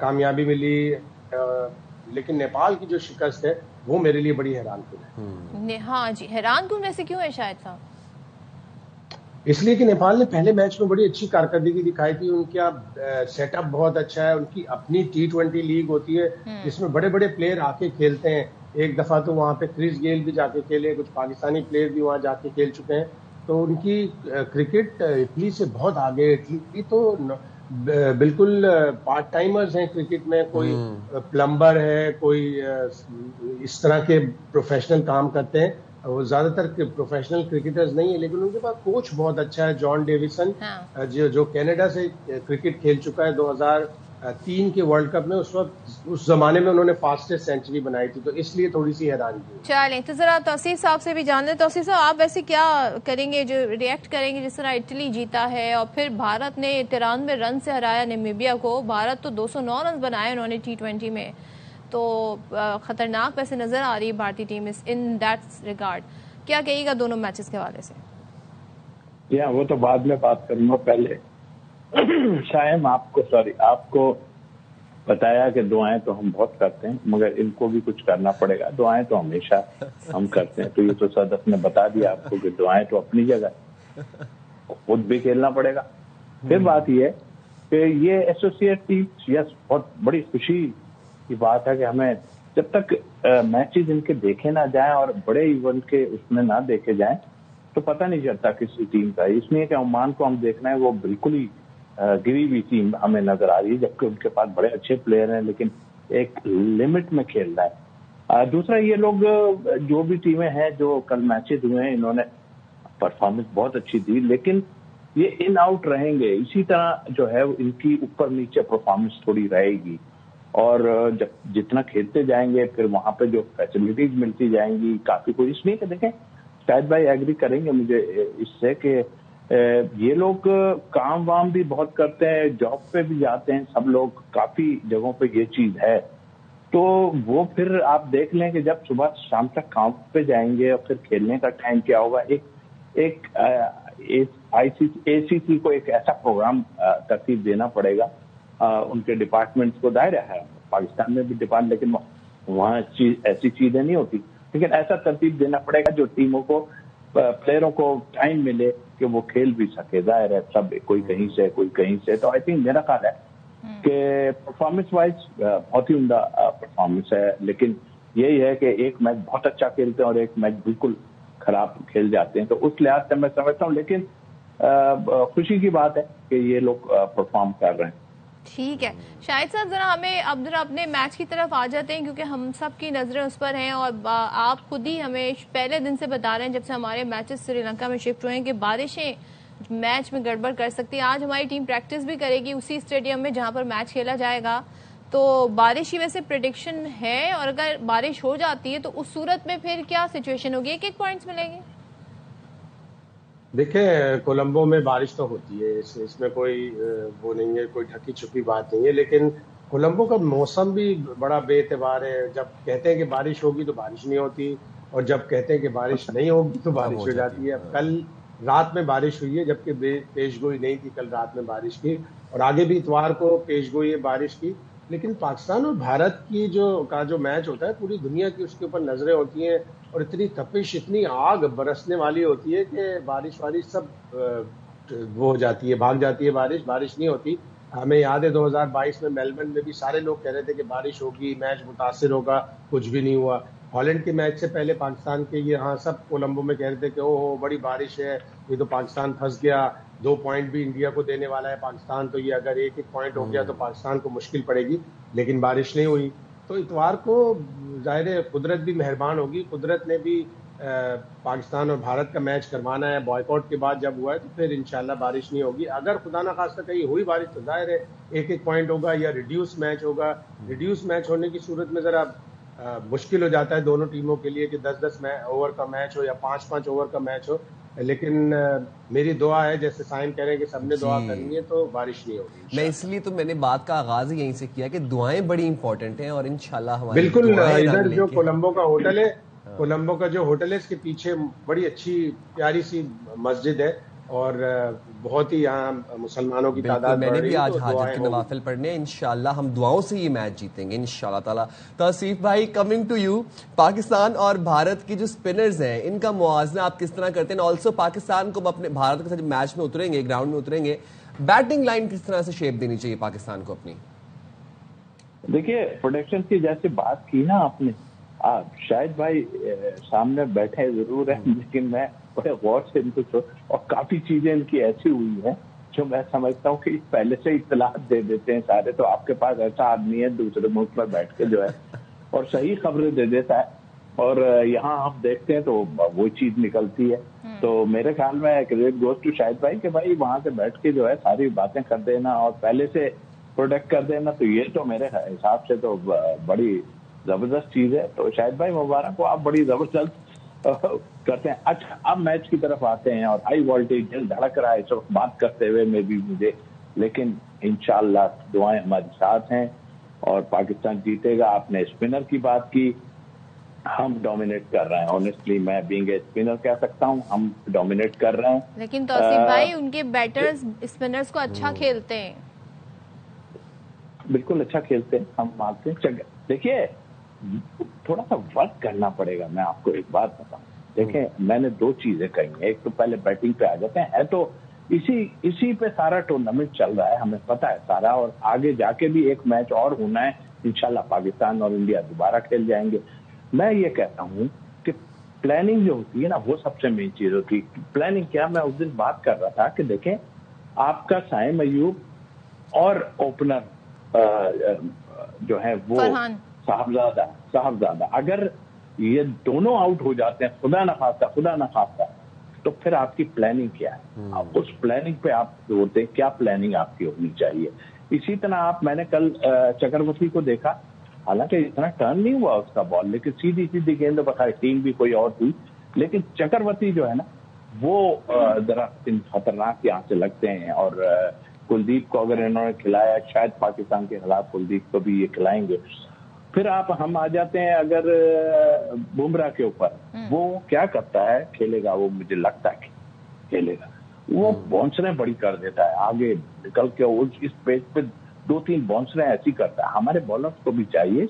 کامیابی ملی، لیکن نیپال کی جو شکست ہے وہ میرے لیے بڑی حیران کن ہے۔ ہاں جی، حیران کن ویسے کیوں ہے شاہد صاحب؟ اس لیے کہ نیپال نے پہلے میچ میں بڑی اچھی کارکردگی دکھائی تھی، ان کا سیٹ اپ بہت اچھا ہے، ان کی اپنی T20 لیگ ہوتی ہے جس میں بڑے بڑے پلیئر آ کے کھیلتے ہیں۔ ایک دفعہ تو وہاں پہ کرس گیل بھی جا کے کھیلے، کچھ پاکستانی پلیئر بھی وہاں جا کے کھیل چکے ہیں، تو ان کی کرکٹ اٹلی سے بہت آگے۔ اٹلی تو بالکل پارٹ ٹائمرز ہیں کرکٹ میں، کوئی پلمبر ہے، کوئی اس طرح کے پروفیشنل کام کرتے ہیں، وہ زیادہ تر پروفیشنل کرکٹرز نہیں ہیں، لیکن ان کے پاس کوچ بہت اچھا ہے، جان ڈیویسن، جو کینیڈا سے کرکٹ کھیل چکا ہے 2003 کے ورلڈ کپ میں، اس زمانے میں انہوں نے فاسٹسٹ سینچری بنائی تھی، تو اس لیے تھوڑی سی حیرانی۔ چلیں تو ذرا توصیف صاحب سے بھی جان لیں۔ توصیف صاحب، آپ ویسے کیا کریں گے، جو ریئیکٹ کریں گے جس طرح اٹلی جیتا ہے اور پھر بھارت نے 93 رن سے ہرایا نمیبیا کو؟ بھارت تو 209 رن بنائے انہوں نے T20 میں، تو خطرناک ویسے نظر آ رہی ہے بھارتی ٹیم ان دیٹ ریگارڈ۔ کیا کہیے گا دونوں میچز کے حوالے سے؟ وہ تو بعد میں بات کروں گا، پہلے شاہم آپ کو بتایا کہ دعائیں تو ہم بہت کرتے ہیں، مگر ان کو بھی کچھ کرنا پڑے گا۔ دعائیں تو ہمیشہ ہم کرتے ہیں، تو یہ تو صدف نے بتا دیا آپ کو کہ دعائیں تو اپنی جگہ، خود بھی کھیلنا پڑے گا۔ پھر بات یہ ہے کہ یہ ایسوسیٹ ٹیم، یس، بہت بڑی خوشی کی بات ہے کہ ہمیں جب تک میچز ان کے دیکھے نہ جائیں اور بڑے ایونٹ کے اس میں نہ دیکھے جائیں تو پتہ نہیں چلتا کسی ٹیم کا۔ اس لیے کہ عمان کو ہم دیکھنا ہے، وہ بالکل ہی گری ہوئی ٹیم ہمیں نظر آ رہی ہے، جبکہ ان کے پاس بڑے اچھے پلیئر ہیں، لیکن ایک لمٹ میں کھیل رہا ہے۔ دوسرا، یہ لوگ جو بھی ٹیمیں ہیں جو کل میچز ہوئے ہیں، انہوں نے پرفارمنس بہت اچھی دی، لیکن یہ ان آؤٹ رہیں گے، اسی طرح جو ہے ان کی اوپر نیچے پرفارمنس تھوڑی رہے گی، اور جب جتنا کھیلتے جائیں گے پھر وہاں پہ جو فیسلٹیز ملتی جائیں گی کافی کوئی، اس لیے کہ دیکھیں شاید بھائی ایگری کریں گے مجھے اس سے کہ یہ لوگ کام وام بھی بہت کرتے ہیں، جاب پہ بھی جاتے ہیں، سب لوگ کافی جگہوں پہ یہ چیز ہے، تو وہ پھر آپ دیکھ لیں کہ جب صبح شام تک کام پہ جائیں گے اور پھر کھیلنے کا ٹائم کیا ہوگا۔ ایک ACC کو ایک ایسا پروگرام ترتیب دینا پڑے گا ان کے ڈپارٹمنٹس کو، دائرہ ہے پاکستان میں بھی ڈپارٹمنٹ، لیکن وہاں ایسی چیزیں نہیں ہوتی، لیکن ایسا ترتیب دینا پڑے گا جو ٹیموں کو، پلیئروں کو ٹائم ملے کہ وہ کھیل بھی سکے۔ ظاہر ہے سب کوئی کہیں سے کوئی کہیں سے، تو آئی تھنک میرا خیال ہے کہ پرفارمنس وائز بہت ہی عمدہ پرفارمنس ہے، لیکن یہی ہے کہ ایک میچ بہت اچھا کھیلتے ہیں اور ایک میچ بالکل خراب کھیل جاتے ہیں، تو اس لحاظ سے میں سمجھتا ہوں، لیکن خوشی کی بات ہے کہ یہ لوگ پرفارم کر رہے ہیں۔ ٹھیک ہے شاہد صاحب، ذرا اپنے میچ کی طرف آ جاتے ہیں، کیونکہ ہم سب کی نظریں اس پر ہیں، اور آپ خود ہی ہمیں پہلے دن سے بتا رہے ہیں جب سے ہمارے میچز سری لنکا میں شفٹ ہوئے ہیں کہ بارشیں میچ میں گڑبڑ کر سکتی ہیں۔ آج ہماری ٹیم پریکٹس بھی کرے گی اسی اسٹیڈیم میں جہاں پر میچ کھیلا جائے گا، تو بارش کی ویسے پریڈکشن ہے، اور اگر بارش ہو جاتی ہے تو اس صورت میں پھر کیا سچویشن ہوگی؟ ایک پوائنٹس ملیں گے؟ دیکھیں کولمبو میں بارش تو ہوتی ہے، اس میں کوئی وہ نہیں ہے، کوئی ڈھکی چھپی بات نہیں ہے، لیکن کولمبو کا موسم بھی بڑا بے اعتبار ہے۔ جب کہتے ہیں کہ بارش ہوگی تو بارش نہیں ہوتی، اور جب کہتے ہیں کہ بارش نہیں ہوگی تو بارش ہو جاتی ہے۔ اب کل رات میں بارش ہوئی ہے، جبکہ پیش گوئی نہیں تھی کل رات میں بارش کی، اور آگے بھی اتوار کو پیش گوئی ہے بارش کی، لیکن پاکستان اور بھارت کی جو میچ ہوتا ہے، پوری دنیا کی اس کے اوپر نظریں ہوتی ہیں، اور اتنی تپش، اتنی آگ برسنے والی ہوتی ہے کہ بارش سب وہ ہو جاتی ہے، بھاگ جاتی ہے، بارش نہیں ہوتی۔ ہمیں یاد ہے 2022 میں میلبرن میں بھی سارے لوگ کہہ رہے تھے کہ بارش ہوگی، میچ متاثر ہوگا، کچھ بھی نہیں ہوا۔ ہالینڈ کے میچ سے پہلے پاکستان کے یہاں سب کولمبو میں کہہ رہے تھے کہ اوہ بڑی بارش ہے، یہ تو پاکستان پھنس گیا، 2 پوائنٹ بھی انڈیا کو دینے والا ہے پاکستان، تو یہ اگر ایک پوائنٹ ہو گیا تو پاکستان کو مشکل پڑے گی، لیکن بارش نہیں ہوئی۔ تو اتوار کو ظاہر ہے قدرت بھی مہربان ہوگی، قدرت نے بھی پاکستان اور بھارت کا میچ کروانا ہے، بوائیکاٹ کے بعد جب ہوا ہے تو پھر انشاءاللہ بارش نہیں ہوگی۔ اگر خدا نہ خواستہ کہیں ہوئی بارش تو ظاہر ہے ایک پوائنٹ ہوگا یا ریڈیوس میچ ہوگا۔ ریڈیوس میچ ہونے کی صورت میں ذرا مشکل ہو جاتا ہے دونوں ٹیموں کے لیے کہ 10-10 اوور کا میچ ہو یا 5-5 اوور کا میچ ہو، لیکن میری دعا ہے، جیسے سائن کہہ رہے ہیں کہ سب نے دعا کرنی ہے، تو بارش نہیں ہوگی۔ میں اس لیے تو میں نے بات کا آغاز ہی یہیں سے کیا کہ دعائیں بڑی امپورٹنٹ ہیں، اور انشاءاللہ ہماری بالکل۔ ادھر جو کولمبو کا ہوٹل ہے، کولمبو کا جو ہوٹل ہے، اس کے پیچھے بڑی اچھی پیاری سی مسجد ہے، اور بہت ہی یہاں مسلمانوں کی تعداد میں نے بھی آج حاجت دعائیں کے ہوں۔ نوافل پڑھنے ہیں، انشاءاللہ ہم دعاؤں سے یہ میچ جیتیں گے انشاءاللہ تعالیٰ۔ توصیف بھائی، کمنگ ٹو یو، پاکستان اور بھارت کی جو اسپنرز ہیں ان کا موازنہ آپ کس طرح کرتے ہیں؟ آلسو پاکستان کو اپنے بھارت کے ساتھ میچ میں اتریں گے، گراؤنڈ میں اتریں گے، بیٹنگ لائن کس طرح سے شیپ دینی چاہیے پاکستان کو اپنی؟ دیکھیے پروڈکشن کی جیسے بات کی نا آپ نے، شاہد بھائی سامنے بیٹھے ضرور ہیں، لیکن میں بڑے غور سے ان کو اور کافی چیزیں ان کی ایسی ہوئی ہیں جو میں سمجھتا ہوں کہ پہلے سے اطلاعات دے دیتے ہیں سارے، تو آپ کے پاس ایسا آدمی ہے دوسرے ملک میں بیٹھ کے جو ہے اور صحیح خبریں دے دیتا ہے، اور یہاں ہم دیکھتے ہیں تو وہ چیز نکلتی ہے۔ تو میرے خیال میں کریڈٹ گوز ٹو شاہد بھائی کہ بھائی وہاں سے بیٹھ کے جو ہے ساری باتیں کر دینا اور پہلے سے پروڈکٹ کر دینا، تو یہ تو میرے حساب سے تو بڑی زبردست چیز ہے۔ تو شاہد بھائی مبارک کو آپ بڑی زبردست کرتے ہیں۔ اچھا اب میچ کی طرف آتے ہیں، اور ہائی وولٹیج دل دھڑک رہا ہے اس وقت بات کرتے ہوئے میں بھی مجھے، لیکن انشاءاللہ دعائیں ہمارے ساتھ ہیں اور پاکستان جیتے گا۔ آپ نے اسپنر کی بات کی، ہم ڈومینیٹ کر رہے ہیں، آنیسٹلی میں بینگ اے اسپنر کہہ سکتا ہوں ہم ڈومینیٹ کر رہے ہیں۔ لیکن توصیف بھائی ان کے بیٹرز اسپنرز کو اچھا کھیلتے ہیں، بالکل اچھا کھیلتے ہیں، ہم مانتے ہیں۔ دیکھیے تھوڑا سا ورک کرنا پڑے گا۔ میں آپ کو ایک بات بتاؤں، دیکھیں میں نے دو چیزیں کہی ہیں، ایک تو پہلے بیٹنگ پہ آ جاتے ہیں، ہے تو اسی پہ سارا ٹورنامنٹ چل رہا ہے، ہمیں پتا ہے سارا، اور آگے جا کے بھی ایک میچ اور ہونا ہے انشاءاللہ، پاکستان اور انڈیا دوبارہ کھیل جائیں گے۔ میں یہ کہتا ہوں کہ پلاننگ جو ہوتی ہے نا وہ سب سے مین چیز ہوتی ہے۔ پلاننگ کیا، میں اس دن بات کر رہا تھا کہ دیکھیں آپ کا سائم ایوب اور اوپنر جو ہے وہ صاحبزادہ اگر یہ دونوں آؤٹ ہو جاتے ہیں، خدا نہ خواستہ، تو پھر آپ کی پلاننگ کیا ہے؟ آپ اس پلاننگ پہ آپ ہوتے ہیں، کیا پلاننگ آپ کی ہونی چاہیے۔ اسی طرح میں نے کل چکرورتی کو دیکھا، حالانکہ اتنا ٹرن نہیں ہوا اس کا بال، لیکن سیدھی گیند، بخیر ٹیم بھی کوئی اور تھی، لیکن چکرورتی جو ہے نا وہ ذرا خطرناک یہاں سے لگتے ہیں، اور کلدیپ کو اگر انہوں نے کھلایا، شاید پاکستان کے خلاف کلدیپ کو بھی یہ کھلائیں گے۔ پھر ہم آ جاتے ہیں اگر بمراہ کے اوپر، وہ کیا کرتا ہے، کھیلے گا، وہ مجھے لگتا ہے کھیلے گا، وہ بونسریں بڑی کر دیتا ہے آگے نکل کے، اس پیج پہ 2-3 بونسریں ایسی کرتا ہے۔ ہمارے بالرز کو بھی چاہیے،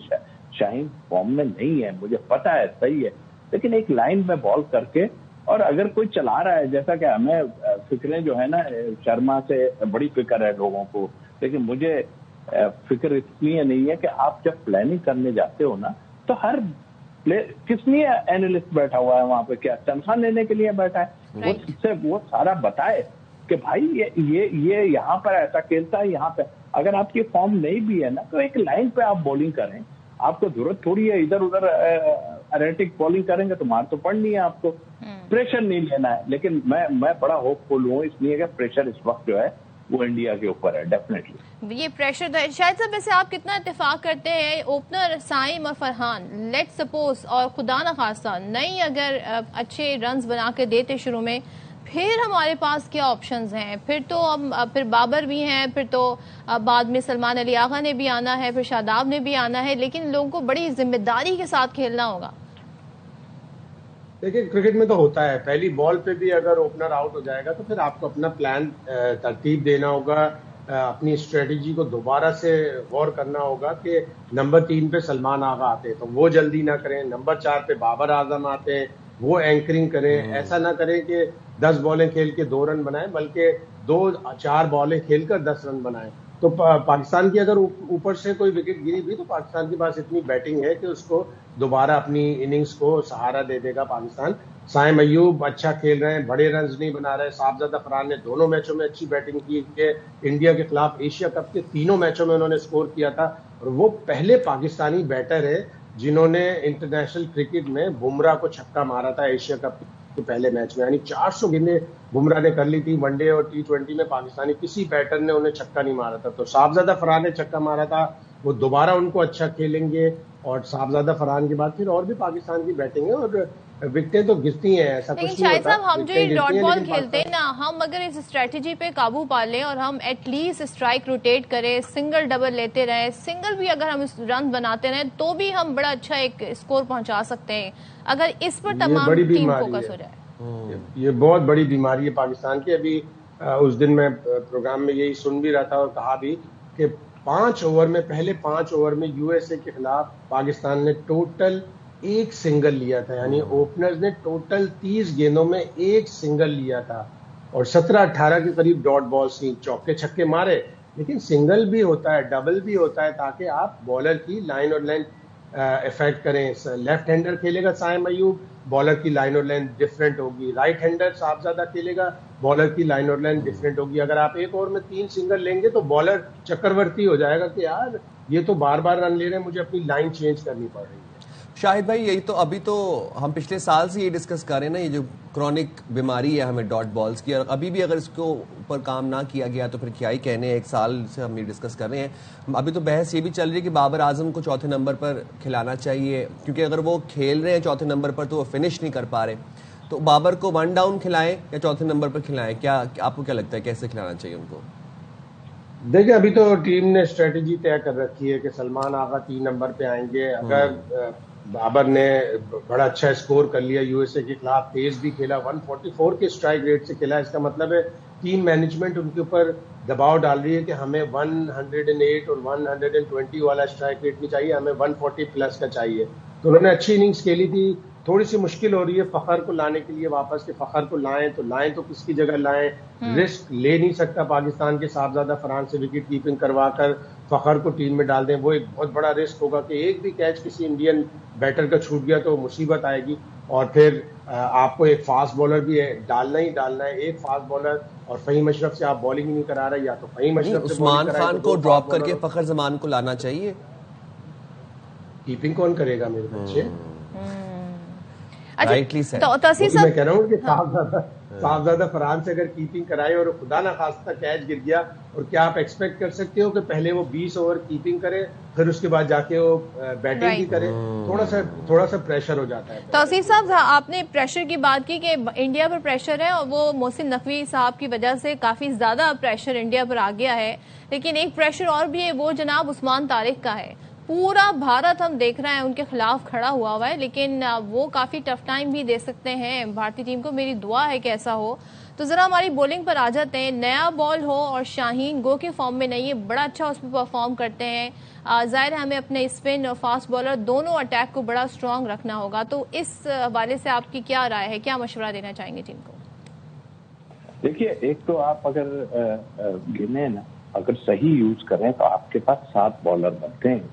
شاہین فارم میں نہیں ہے مجھے پتا ہے، صحیح ہے، لیکن ایک لائن میں بال کر کے، اور اگر کوئی چلا رہا ہے، جیسا کہ ہمیں فکریں جو ہے نا شرما سے بڑی فکر ہے لوگوں کو، لیکن مجھے فکر اس لیے نہیں ہے کہ آپ جب پلاننگ کرنے جاتے ہو نا تو ہر کس لیے اینالسٹ بیٹھا ہوا ہے وہاں پہ، کیا تنخواہ لینے کے لیے بیٹھا ہے؟ وہ سارا بتائے کہ بھائی یہ یہاں پر ایسا کھیلتا ہے، یہاں پہ اگر آپ کی فارم نہیں بھی ہے نا تو ایک لائن پہ آپ بولنگ کریں، آپ کو ضرورت تھوڑی ہے ادھر ادھر ایریٹک بولنگ کریں گے تو مار تو پڑنی ہے آپ کو، پریشر نہیں لینا ہے۔ لیکن میں بڑا ہوپ فل ہوں، اس لیے کہ پریشر اس وقت جو ہے وہ انڈیا کے اوپر ہے ڈیفینیٹلی۔ یہ پریشر تو ہے۔ شاید صاحب ویسے آپ کتنا اتفاق کرتے ہیں اوپنر سائم اور فرحان، لیٹ سپوز اور خدا نہ خواستہ نہیں اگر اچھے رنز بنا کے دیتے شروع میں، پھر ہمارے پاس کیا آپشنز ہیں؟ پھر بابر بھی ہیں، پھر تو بعد میں سلمان علی آغا نے بھی آنا ہے، پھر شاداب نے بھی آنا ہے، لیکن لوگوں کو بڑی ذمہ داری کے ساتھ کھیلنا ہوگا۔ دیکھیں کرکٹ میں تو ہوتا ہے، پہلی بال پہ بھی اگر اوپنر آؤٹ ہو جائے گا تو پھر آپ کو اپنا پلان ترتیب دینا ہوگا، اپنی اسٹریٹجی کو دوبارہ سے غور کرنا ہوگا کہ نمبر 3 پہ سلمان آغا آتے ہیں تو وہ جلدی نہ کریں، نمبر 4 پہ بابر اعظم آتے ہیں وہ اینکرنگ کریں، ایسا نہ کریں کہ 10 بالیں کھیل کے 2 رن بنائیں، بلکہ 2-4 بالیں کھیل کر 10 رن بنائیں۔ تو پاکستان کی اگر اوپر سے کوئی وکٹ گری بھی تو پاکستان کے پاس اتنی بیٹنگ ہے کہ اس کو دوبارہ اپنی اننگز کو سہارا دے دے گا پاکستان۔ سائم ایوب اچھا کھیل رہے ہیں، بڑے رنز نہیں بنا رہے، صاحبزادہ فرحان نے دونوں میچوں میں اچھی بیٹنگ کی کہ انڈیا کے خلاف ایشیا کپ کے 3 میچوں میں انہوں نے سکور کیا تھا، اور وہ پہلے پاکستانی بیٹر ہے جنہوں نے انٹرنیشنل کرکٹ میں بمراہ کو چھکا مارا تھا ایشیا کپ کے پہلے میچ میں، یعنی 400 گیندیں بمراہ نے کر لی تھی ون ڈے اور T20 میں، پاکستانی کسی بیٹر نے انہیں چھکا نہیں مارا تھا۔ تو صاحبزادہ فرحان نے چھکا مارا تھا، وہ دوبارہ ان کو اچھا کھیلیں گے، اور صاحبزادہ فرحان کے بعد پھر اور بھی پاکستان کی بیٹنگ ہے، اور وکٹیں تو گرتی ہیں، ایسا کچھ نہیں ہوتا۔ لیکن شاہد صاحب ہم جو یہ ڈاٹ بال کھیلتے ہیں نا، ہم اگر اس اسٹریٹجی پہ قابو پا لیں اور ہم ایٹ لیسٹ اسٹرائک روٹیٹ کریں، سنگل ڈبل لیتے رہیں، سنگل بھی اگر ہم رن بناتے رہیں تو بھی ہم بڑا اچھا ایک اسکور پہنچا سکتے ہیں، اگر اس پر تمام ٹیم فوکس ہو جائے۔ یہ بہت بڑی بیماری ہے پاکستان کی. ابھی اس دن میں پروگرام میں یہی سن بھی رہا تھا اور کہا بھی کہ 5 اوور میں پہلے 5 اوور میں یو ایس اے کے خلاف پاکستان نے ٹوٹل 1 سنگل لیا تھا, یعنی اوپنرز نے ٹوٹل 30 گیندوں میں 1 سنگل لیا تھا اور 17-18 کے قریب ڈاٹ بالز تھیں. چوکے چھکے مارے, لیکن سنگل بھی ہوتا ہے, ڈبل بھی ہوتا ہے, تاکہ آپ بالر کی لائن اور لینتھ افیکٹ کریں. لیفٹ ہینڈر کھیلے گا سائم ایوب, بالر کی لائن اور لینتھ ڈفرینٹ ہوگی. رائٹ ہینڈر صاحبزادہ کھیلے گا, بالر کی لائن اور لینتھ ڈفرینٹ ہوگی. اگر آپ ایک اوور میں 3 سنگل لیں گے تو بالر چکرورتی ہو جائے گا کہ یار یہ تو بار بار رن لے رہے ہیں, مجھے اپنی لائن چینج کرنی پڑ رہی ہے. شاہد بھائی, یہی تو ابھی تو ہم پچھلے سال سے یہ ڈسکس کر رہے ہیں نا, یہ جو کرونک بیماری ہے ہمیں ڈاٹ بالز کی, اور ابھی بھی اگر اس کو اوپر کام نہ کیا گیا تو پھر کیا ہی کہنے. 1 سال سے ہم یہ ڈسکس کر رہے ہیں. ابھی تو بحث یہ بھی چل رہی ہے کہ بابر اعظم کو چوتھے نمبر پر کھلانا چاہیے, کیونکہ اگر وہ کھیل رہے ہیں چوتھے نمبر پر تو وہ فنش نہیں کر پا رہے. تو بابر کو 1 ڈاؤن کھلائیں یا چوتھے نمبر پر کھلائیں, کیا آپ کو کیا لگتا ہے کیسے کھلانا چاہیے ان کو؟ دیکھیں, ابھی تو ٹیم نے اسٹریٹجی طے کر رکھی ہے کہ سلمان آغا 3 نمبر پہ آئیں گے. اگر بابر نے بڑا اچھا اسکور کر لیا یو ایس اے کے خلاف, تیز بھی کھیلا, 144 کے اسٹرائک ریٹ سے کھیلا, اس کا مطلب ہے ٹیم مینجمنٹ ان کے اوپر دباؤ ڈال رہی ہے کہ ہمیں 108 اور 120 والا اسٹرائک ریٹ نہیں چاہیے, ہمیں 140 پلس کا چاہیے. تو انہوں نے اچھی اننگز کھیلی تھی. تھوڑی سی مشکل ہو رہی ہے فخر کو لانے کے لیے واپس, کہ فخر کو لائیں تو کس کی جگہ لائیں. رسک لے نہیں سکتا پاکستان کے صاحبزادہ فرحان سے وکٹ کیپنگ کروا کر فخر کو ٹیم میں ڈال دیں. وہ ایک بہت بڑا رسک ہوگا کہ ایک بھی کیچ کسی انڈین بیٹر کا چھوٹ گیا تو مصیبت آئے گی. اور پھر آپ کو ایک فاسٹ بالر بھی ڈالنا ہی ڈالنا ہے, ایک فاسٹ بالر, اور فہیم اشرف سے آپ بالنگ نہیں کرا رہے, یا تو فہیم اشرف سے عثمان خان کو ڈراپ کر کے فخر زمان کو لانا چاہیے. کیپنگ کون کرے گا میرے بچے؟ اچھا, میں کہہ رہا ہوں کہ صاحبزادہ فرحان سے اگر کیپنگ کرائے اور خدا نہ خواستہ کیچ گر گیا, اور کیا آپ ایکسپیکٹ کر سکتے ہو کہ پہلے وہ 20 اوور کیپنگ کرے پھر اس کے بعد جا کے وہ بیٹنگ بھی کرے؟ تھوڑا سا پریشر ہو جاتا ہے. توصیف صاحب, آپ نے پریشر کی بات کی کہ انڈیا پر پریشر ہے, اور وہ محسن نقوی صاحب کی وجہ سے کافی زیادہ پریشر انڈیا پر آ گیا ہے. لیکن ایک پریشر اور بھی ہے, وہ جناب عثمان طارق کا ہے. پورا بھارت ہم دیکھ رہے ہیں ان کے خلاف کھڑا ہوا ہے, لیکن وہ کافی ٹف ٹائم بھی دے سکتے ہیں بھارتی ٹیم کو. میری دعا ہے کہ ایسا ہو. تو ذرا ہماری بولنگ پر آ جاتے ہیں. نیا بال ہو اور شاہین گو کے فارم میں نہیں ہے, بڑا اچھا اس پہ پرفارم کرتے ہیں. ظاہر ہے ہمیں اپنے اسپن اور فاسٹ بالر دونوں اٹیک کو بڑا اسٹرانگ رکھنا ہوگا. تو اس حوالے سے آپ کی کیا رائے ہے, کیا مشورہ دینا چاہیں گے ٹیم کو؟ دیکھیے, ایک تو آپ اگر گنے نا, اگر صحیح یوز کریں تو آپ کے پاس 7 بالر بنتے ہیں.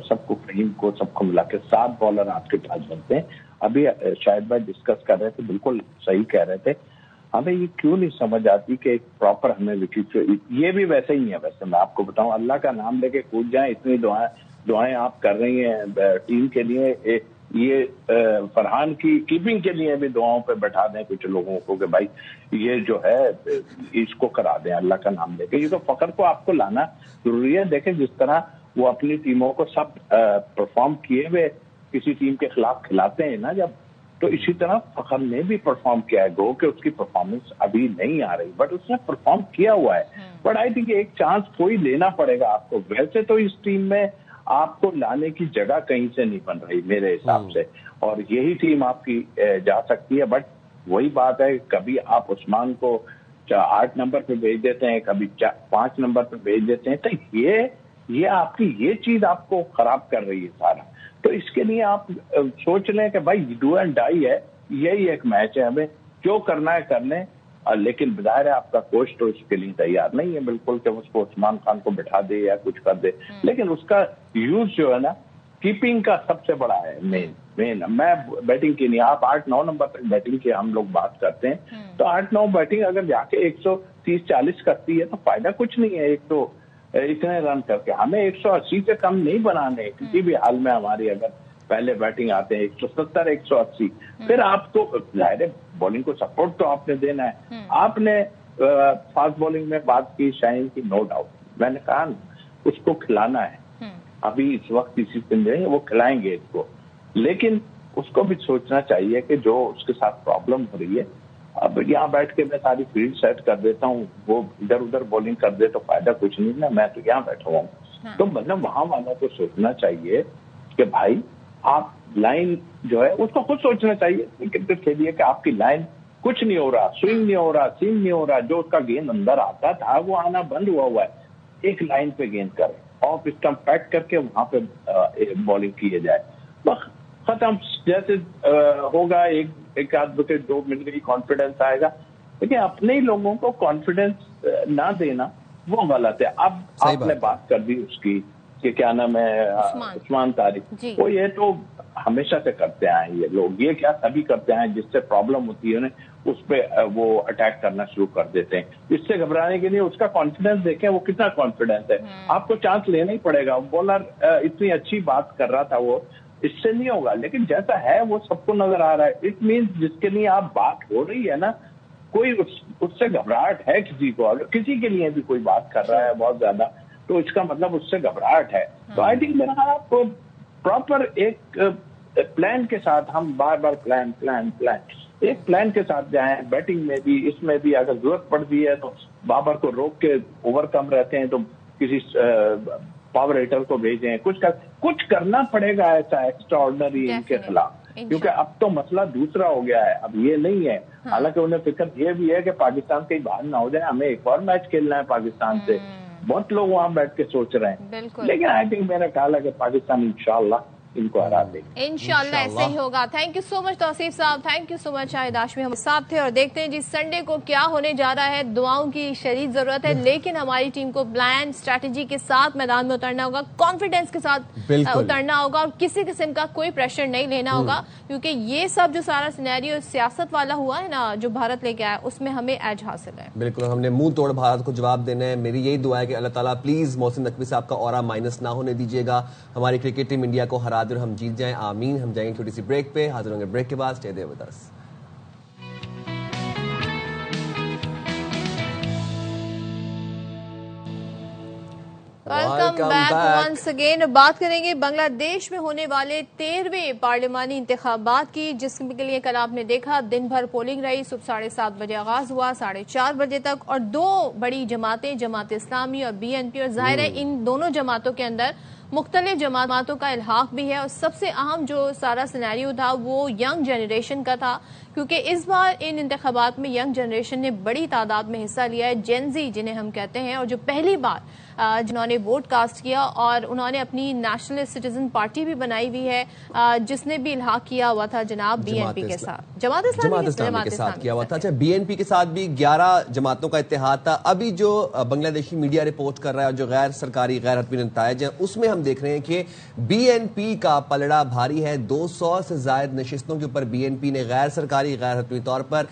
سب کو فہیم کو سب کو ملا کے 7 بالر آپ کے پاس بنتے ہیں. ابھی شاہد بھائی ڈسکس کر رہے تھے, بالکل صحیح کہہ رہے تھے. ہمیں یہ کیوں نہیں سمجھ آتی کہ ایک پراپر ہمیں وکٹ, یہ بھی ویسے ہی ہے. ویسے میں آپ کو بتاؤں, اللہ کا نام لے کے کود جائیں, اتنی دعائیں آپ کر رہی ہیں ٹیم کے لیے. یہ فرحان کی کیپنگ کے لیے بھی دعاؤں پہ بیٹھا دیں کچھ لوگوں کو کہ بھائی یہ جو ہے اس کو کرا دیں اللہ کا نام لے کے. یہ تو فخر کو آپ کو لانا ضروری ہے. دیکھیں جس طرح وہ اپنی ٹیموں کو سب پرفارم کیے ہوئے کسی ٹیم کے خلاف کھلاتے ہیں نا جب, تو اسی طرح فخر نے بھی پرفارم کیا ہے. گو کہ اس کی پرفارمنس ابھی نہیں آ رہی, بٹ اس نے پرفارم کیا ہوا ہے. بٹ آئی تھنک ایک چانس کوئی لینا پڑے گا آپ کو. ویسے تو اس ٹیم میں آپ کو لانے کی جگہ کہیں سے نہیں بن رہی میرے حساب سے, اور یہی ٹیم آپ کی جا سکتی ہے. بٹ وہی بات ہے, کبھی آپ عثمان کو 8 نمبر پہ بھیج دیتے ہیں, کبھی 5 نمبر پہ بھیج دیتے ہیں, تو یہ آپ کی یہ چیز آپ کو خراب کر رہی ہے سارا. تو اس کے لیے آپ سوچ لیں کہ بھائی ڈو اینڈ ڈائی ہے, یہی ایک میچ ہے, ہمیں جو کرنا ہے کر لیں. لیکن ظاہر ہے آپ کا کوچ تو اس کے لیے تیار نہیں ہے بالکل کہ اس کو عثمان خان کو بٹھا دے یا کچھ کر دے. لیکن اس کا یوز جو ہے نا کیپنگ کا سب سے بڑا ہے مین. میں بیٹنگ کی نہیں, آپ 8-9 نمبر تک بیٹنگ کی ہم لوگ بات کرتے ہیں, تو 8-9 بیٹنگ اگر جا کے 130-40 کرتی ہے تو فائدہ کچھ نہیں ہے. ایک تو اتنے رن کر کے ہمیں 180 سے کم نہیں بنانے کسی بھی حال میں. ہماری اگر پہلے بیٹنگ آتے ہیں 170-180, پھر آپ کو ظاہر بالنگ کو سپورٹ تو آپ نے دینا ہے. آپ نے فاسٹ بالنگ میں بات کی شاہین کی, نو ڈاؤٹ, میں نے کہا اس کو کھلانا ہے. ابھی اس وقت کسی دن دیں وہ کھلائیں گے اس کو, لیکن اس کو بھی سوچنا چاہیے کہ جو اس کے ساتھ پرابلم ہو رہی ہے, اب یہاں بیٹھ کے میں ساری فیلڈ سیٹ کر دیتا ہوں, وہ ادھر ادھر بالنگ کر دے تو فائدہ کچھ نہیں نا. میں تو یہاں بیٹھا ہوں, تو مطلب وہاں والوں کو سوچنا چاہیے کہ بھائی آپ لائن جو ہے اس کو خود سوچنا چاہیے کرکٹ کے لیے کہ آپ کی لائن کچھ نہیں ہو رہا, سوئنگ نہیں ہو رہا, سیم نہیں ہو رہا, جو اس کا گیند اندر آتا تھا وہ آنا بند ہوا ہے. ایک لائن پہ گیند کریں, آف اسٹمپ پیک کر کے وہاں پہ بالنگ کیے جائے, بس ختم. جیسے ہوگا ایک آدھ وکٹ 2 مل گئی, کانفیڈنس آئے گا. لیکن اپنے ہی لوگوں کو کانفیڈنس نہ دینا وہ غلط ہے. اب آپ نے بات کر دی اس کی کہ کیا نام ہے عثمان طارق, وہ یہ تو ہمیشہ سے کرتے آئے یہ لوگ, یہ کیا سبھی کرتے ہیں, جس سے پرابلم ہوتی ہے اس پہ وہ اٹیک کرنا شروع کر دیتے ہیں. اس سے گھبرانے کے لیے اس کا کانفیڈنس دیکھیں, وہ کتنا کانفیڈنس ہے. آپ کو چانس لینا ہی پڑے گا. بولر اتنی اچھی بات کر رہا تھا, وہ اس سے نہیں ہوگا, لیکن جیسا ہے وہ سب کو نظر آ رہا ہے. اٹ مینس جس کے لیے آپ بات ہو رہی ہے نا, کوئی اس سے گھبراہٹ ہے کسی کو, اگر کسی کے لیے بھی کوئی بات کر رہا ہے بہت زیادہ تو اس کا مطلب اس سے گھبراہٹ ہے. تو آئی تھنک میرا خیال آپ کو پراپر ایک پلان کے ساتھ, ہم بار بار پلان ایک پلان کے ساتھ جائیں, بیٹنگ میں بھی اس میں بھی. اگر ضرورت پڑتی ہے تو بابر کو روک کے اوور کم رہتے ہیں تو کسی پاور ہیٹر کو بھیجیں, کچھ کرنا پڑے گا ایسا ایکسٹرا آرڈنری ان کے خلاف, کیونکہ اب تو مسئلہ دوسرا ہو گیا ہے. اب یہ نہیں ہے, حالانکہ انہیں فکر یہ بھی ہے کہ پاکستان کہیں باہر نہ ہو جائے, ہمیں ایک اور میچ کھیلنا ہے پاکستان سے. بہت لوگ وہاں بیٹھ کے سوچ رہے ہیں, لیکن آئی تھنک میرا خیال ہے کہ پاکستان انشاءاللہ ان کو ہرا دے گا. انشاءاللہ ایسے ہی ہوگا. تھینک یو سو مچ توصیف صاحب, تھینک یو سو مچ. شاہد ہاشمی ہم صاحب تھے, اور دیکھتے ہیں جی سنڈے کو کیا ہونے جا رہا ہے. دعاؤں کی شدید ضرورت ہے, لیکن ہماری ٹیم کو پلان اسٹریٹجی کے ساتھ میدان میں اترنا ہوگا, کانفیڈنس کے ساتھ اترنا ہوگا, اور کسی قسم کا کوئی پریشر نہیں لینا ہوگا, کیونکہ یہ سب جو سارا سینیریو سیاست والا ہوا ہے نا, جو بھارت لے کے آیا, اس میں ہمیں ایج حاصل ہے. بالکل, ہم نے منہ توڑ بھارت کو جواب دینا ہے. میری یہی دعا ہے کہ اللہ تعالیٰ پلیز محسن نقوی صاحب کا اورا مائنس نہ ہونے دیجیے گا, ہماری کرکٹ ٹیم انڈیا کو ہرا دے اور ہم جیت جائیں. آمین. ہم جائیں گے چھوٹی سی بریک پہ, حاضر ہوں گے بریک کے بعد. Stay there with us. Welcome back once again. بات کریں گے بنگلہ دیش میں ہونے والے 13ویں پارلیمانی انتخابات کی, جس کے لیے کل آپ نے دیکھا دن بھر پولنگ رہی. صبح 7:30 بجے آغاز ہوا, 4:30 بجے تک, اور 2 بڑی جماعتیں, جماعت اسلامی اور BNP, اور ظاہر ہے ان دونوں جماعتوں کے اندر مختلف جماعتوں کا الحاق بھی ہے. اور سب سے اہم جو سارا سینیریو تھا وہ ینگ جنریشن کا تھا, کیونکہ اس بار ان انتخابات میں ینگ جنریشن نے بڑی تعداد میں حصہ لیا ہے. جین زی جنہیں ہم کہتے ہیں, اور جو پہلی بار جنہوں نے ووٹ کاسٹ کیا, اور انہوں نے اپنی نیشنلسٹ سٹیزن پارٹی بھی بنائی ہوئی ہے, جس نے بھی الحاق کیا ہوا تھا جناب BNP کے ساتھ, جماعت اسلامی کے ساتھ کیا ہوا تھا. اچھا, BNP کے ساتھ بھی 11 جماعتوں کا اتحاد تھا. ابھی جو بنگلہ دیشی میڈیا رپورٹ کر رہا ہے, اور جو غیر سرکاری غیر حتمی نتائج ہیں, اس میں ہم دیکھ رہے ہیں کہ BNP کا پلڑا بھاری ہے. 200 سے زائد نشستوں کے اوپر BNP نے غیر سرکاری غیر حتمی طور پر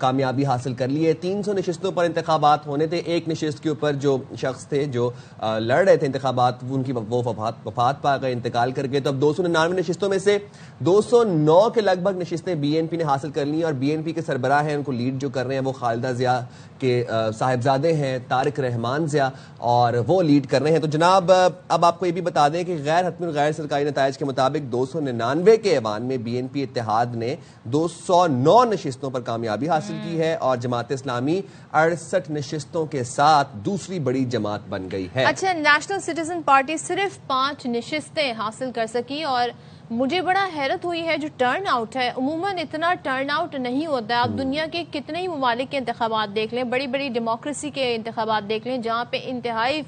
کامیابی حاصل کر لی ہے. 300 نشستوں پر انتخابات ہونے تھے. ایک نشست کے اوپر جو شخص تھے جو لڑ رہے تھے انتخابات, ان کی وہ وفات پا گئے, انتقال کر گئے. تو اب 299 نشستوں میں سے 209 کے لگ بھگ نشستیں BNP نے حاصل کر لی, اور BNP کے سربراہ ہیں, ان کو لیڈ جو کر رہے ہیں وہ خالدہ ضیاء کے صاحبزادے ہیں, طارق رحمان ضیاء, اور وہ لیڈ کر رہے ہیں. تو جناب اب آپ کو یہ بھی بتا دیں کہ غیر حتمی اور غیر سرکاری نتائج کے مطابق 299 کے ایوان میں BNP اتحاد نے 209 نشستوں پر کامیابی حاصل کی ہے, اور جماعت اسلامی 68 نشستوں کے ساتھ دوسری بڑی جماعت بن گئی ہے. اچھا, نیشنل سٹیزن پارٹی صرف 5 نشستیں حاصل کر سکی, اور مجھے بڑا حیرت ہوئی ہے جو ٹرن آؤٹ ہے. عموماً اتنا ٹرن آؤٹ نہیں ہوتا ہے. آپ دنیا کے کتنے ہی ممالک کے انتخابات دیکھ لیں, بڑی بڑی ڈیموکریسی کے انتخابات دیکھ لیں, جہاں پہ انتہائی